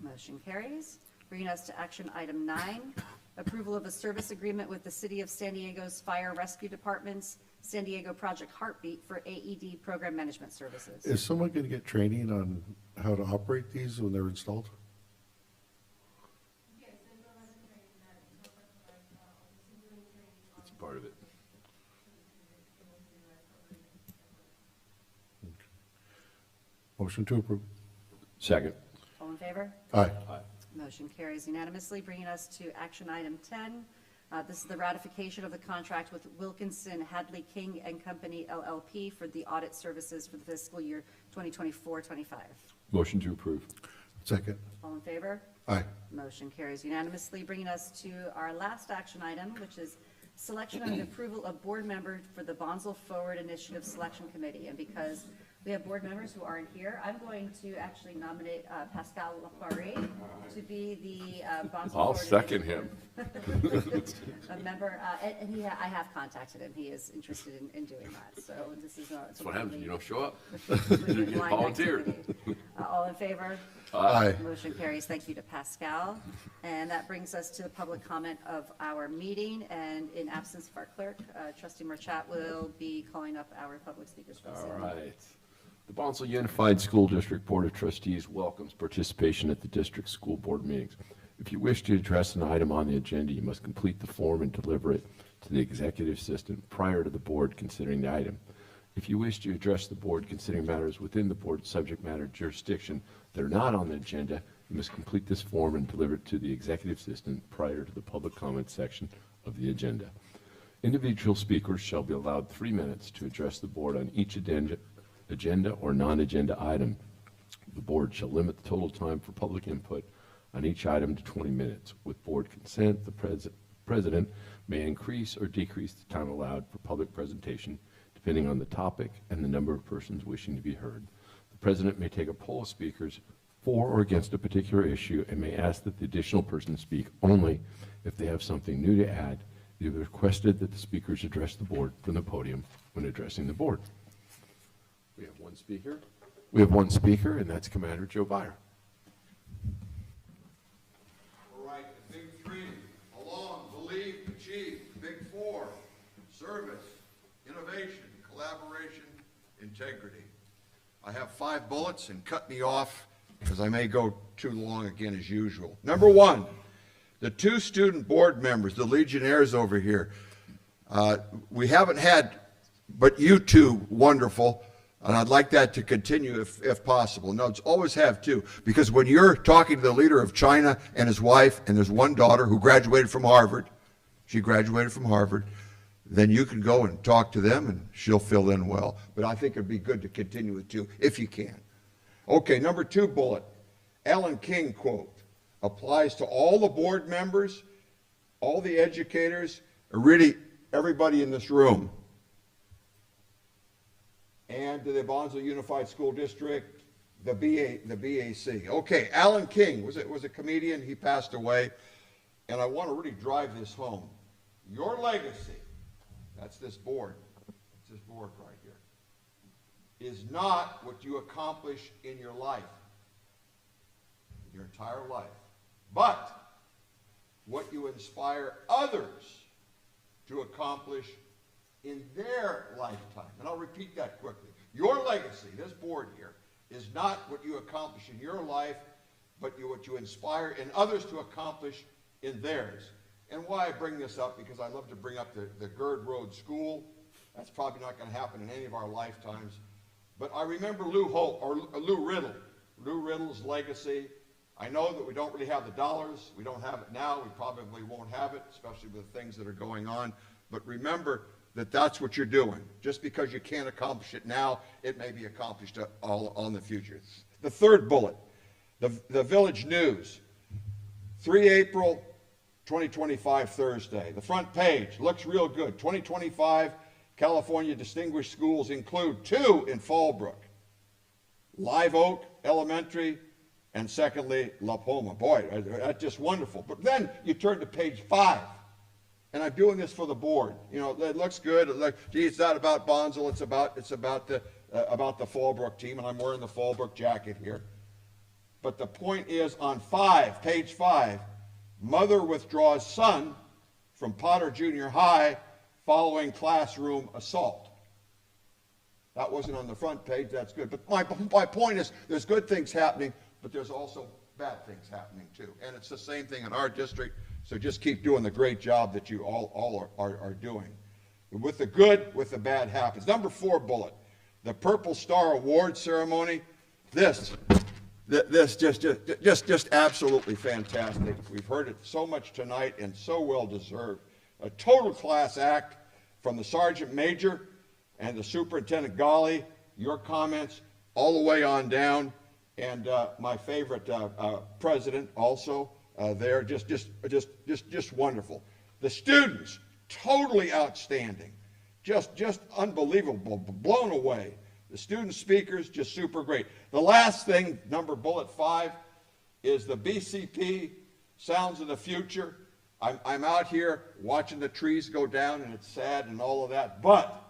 Motion carries. Bringing us to action item 9, approval of a service agreement with the City of San Diego's Fire Rescue Department's San Diego Project Heartbeat for AED program management services. Is someone going to get training on how to operate these when they're installed? It's part of it. Motion to approve. Second. All in favor? Aye. Motion carries unanimously, bringing us to action item 10. This is the ratification of the contract with Wilkinson Hadley King and Company LLP for the audit services for the fiscal year 2024-25. Motion to approve. Second. All in favor? Aye. Motion carries unanimously, bringing us to our last action item, which is selection and approval of board member for the Bonsall Forward Initiative Selection Committee. And because we have board members who aren't here, I'm going to actually nominate Pascal Lapoire to be the Bonsall I'll Forward second Initiative. A member, and I have contacted him. He is interested in doing that. So this is That's what happens when you don't show up. you You get volunteered. All in favor? Aye. Motion carries. Thank you to Pascal. And that brings us to the public comment of our meeting. And in absence of our clerk, Trustee Merchat will be calling up our public speakers for this All evening. right. The Bonsall Unified School District Board of Trustees welcomes participation at the district school board meetings. If you wish to address an item on the agenda, you must complete the form and deliver it to the executive assistant prior to the board considering the item. If you wish to address the board considering matters within the board's subject matter jurisdiction that are not on the agenda, you must complete this form and deliver it to the executive assistant prior to the public comment section of the agenda. Individual speakers shall be allowed 3 minutes to address the board on each agenda or non-agenda item. The board shall limit the total time for public input on each item to 20 minutes. With board consent, the president may increase or decrease the time allowed for public presentation depending on the topic and the number of persons wishing to be heard. The president may take a poll of speakers for or against a particular issue and may ask that the additional person speak only if they have something new to add. It is requested that the speakers address the board from the podium when addressing the board. We have one speaker. We have one speaker, and that's Commander Joe Byer. All right, the big 3, belong, believe, achieve, big 4, service, innovation, collaboration, integrity. I have 5 bullets, and cut me off because I may go too long again as usual. Number 1, the 2 student board members, the Legionnaires over here. We haven't had, but you 2, wonderful. And I'd like that to continue if possible. No, it's always have 2, because when you're talking to the leader of China and his wife, and there's one daughter who graduated from Harvard, she graduated from Harvard, then you can go and talk to them and she'll fill in well. But I think it'd be good to continue with 2 if you can. Okay, number 2 bullet, Ellen King quote, applies to all the board members, all the educators, really everybody in this room. And to the Bonsall Unified School District, the BAC. Okay, Alan King was a comedian. He passed away, and I want to really drive this home. Your legacy, that's this board. It's this board right here, is not what you accomplish in your life, your entire life, but what you inspire others to accomplish in their lifetime. And I'll repeat that quickly. Your legacy, this board here, is not what you accomplish in your life, but what you inspire in others to accomplish in theirs. And why I bring this up, because I love to bring up the Gerd Road School. That's probably not going to happen in any of our lifetimes. But I remember Lou Riddle, Lou Riddle's legacy. I know that we don't really have the dollars. We don't have it now. We probably won't have it, especially with the things that are going on. But remember that that's what you're doing. Just because you can't accomplish it now, it may be accomplished all in the future. The third bullet, the Village News, 3 April 2025, Thursday. The front page looks real good. 2025 California Distinguished Schools include 2 in Fallbrook, Live Oak Elementary, and secondly, La Poma. Boy, that's just wonderful. But then you turn to page 5, and I'm doing this for the board. You know, it looks good. It looks, gee, it's not about Bonsall. It's about the Fallbrook team, and I'm wearing the Fallbrook jacket here. But the point is, on page 5, mother withdraws son from Potter Junior High following classroom assault. That wasn't on the front page. That's good. But my point is, there's good things happening, but there's also bad things happening too. And it's the same thing in our district, so just keep doing the great job that you all are doing. With the good, with the bad happens. Number 4 bullet, the Purple Star Award ceremony. This just absolutely fantastic. We've heard it so much tonight and so well deserved. A total class act from the Sergeant Major and the Superintendent Golly, your comments all the way on down. And my favorite president also there, just wonderful. The students, totally outstanding, just unbelievable, blown away. The student speakers, just super great. The last thing, bullet 5, is the BCP Sounds of the Future. I'm out here watching the trees go down, and it's sad and all of that, but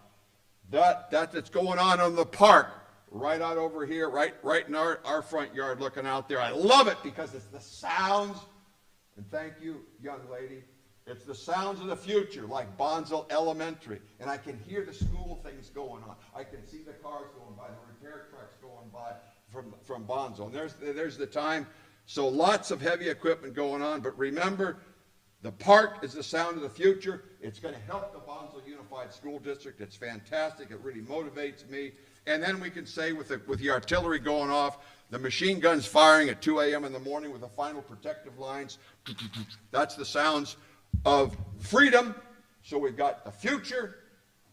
that's going on in the park, right out over here, right in our front yard, looking out there. I love it because it's the sounds, and thank you, young lady, it's the sounds of the future, like Bonsall Elementary, and I can hear the school things going on. I can see the cars going by, the repair trucks going by from Bonsall, and there's the time. So lots of heavy equipment going on, but remember, the park is the sound of the future. It's going to help the Bonsall Unified School District. It's fantastic. It really motivates me. And then we can say with the artillery going off, the machine guns firing at 2 a.m. in the morning with the final protective lines, that's the sounds of freedom. So we've got the future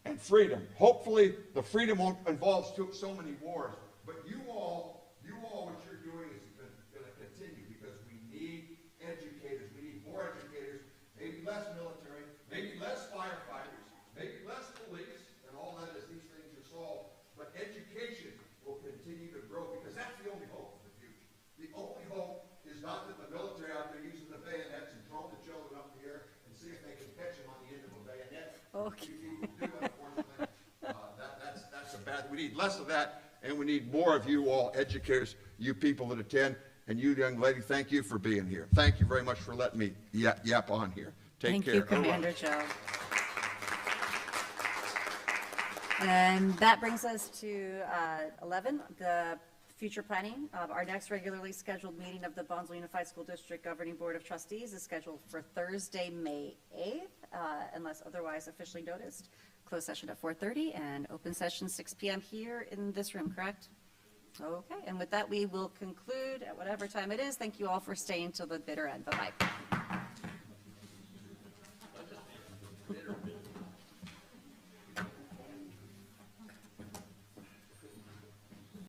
and freedom. Hopefully the freedom won't involve so many wars. But you all, what you're doing is going to continue, because we need educators. We need more educators, maybe less military, maybe less firefighters, maybe less police, and all that as these things are solved. But education will continue to grow, because that's the only hope for the future. The only hope is not that the military out there using the bayonets and throwing the children up in the air and see if they can catch them on the end of a bayonet. Okay. Unfortunately, that's a bad. We need less of that, and we need more of you all educators, you people that attend, and you young lady. Thank you for being here. Thank you very much for letting me yap on here. Take care. Thank you, Commander Joe. And that brings us to 11, the future planning. Our next regularly scheduled meeting of the Bonsall Unified School District Governing Board of Trustees is scheduled for Thursday, May 8th, unless otherwise officially noticed. Closed session at 4:30 and open session 6 p.m. here in this room, correct? Okay, and with that, we will conclude at whatever time it is. Thank you all for staying till the bitter end. Bye-bye.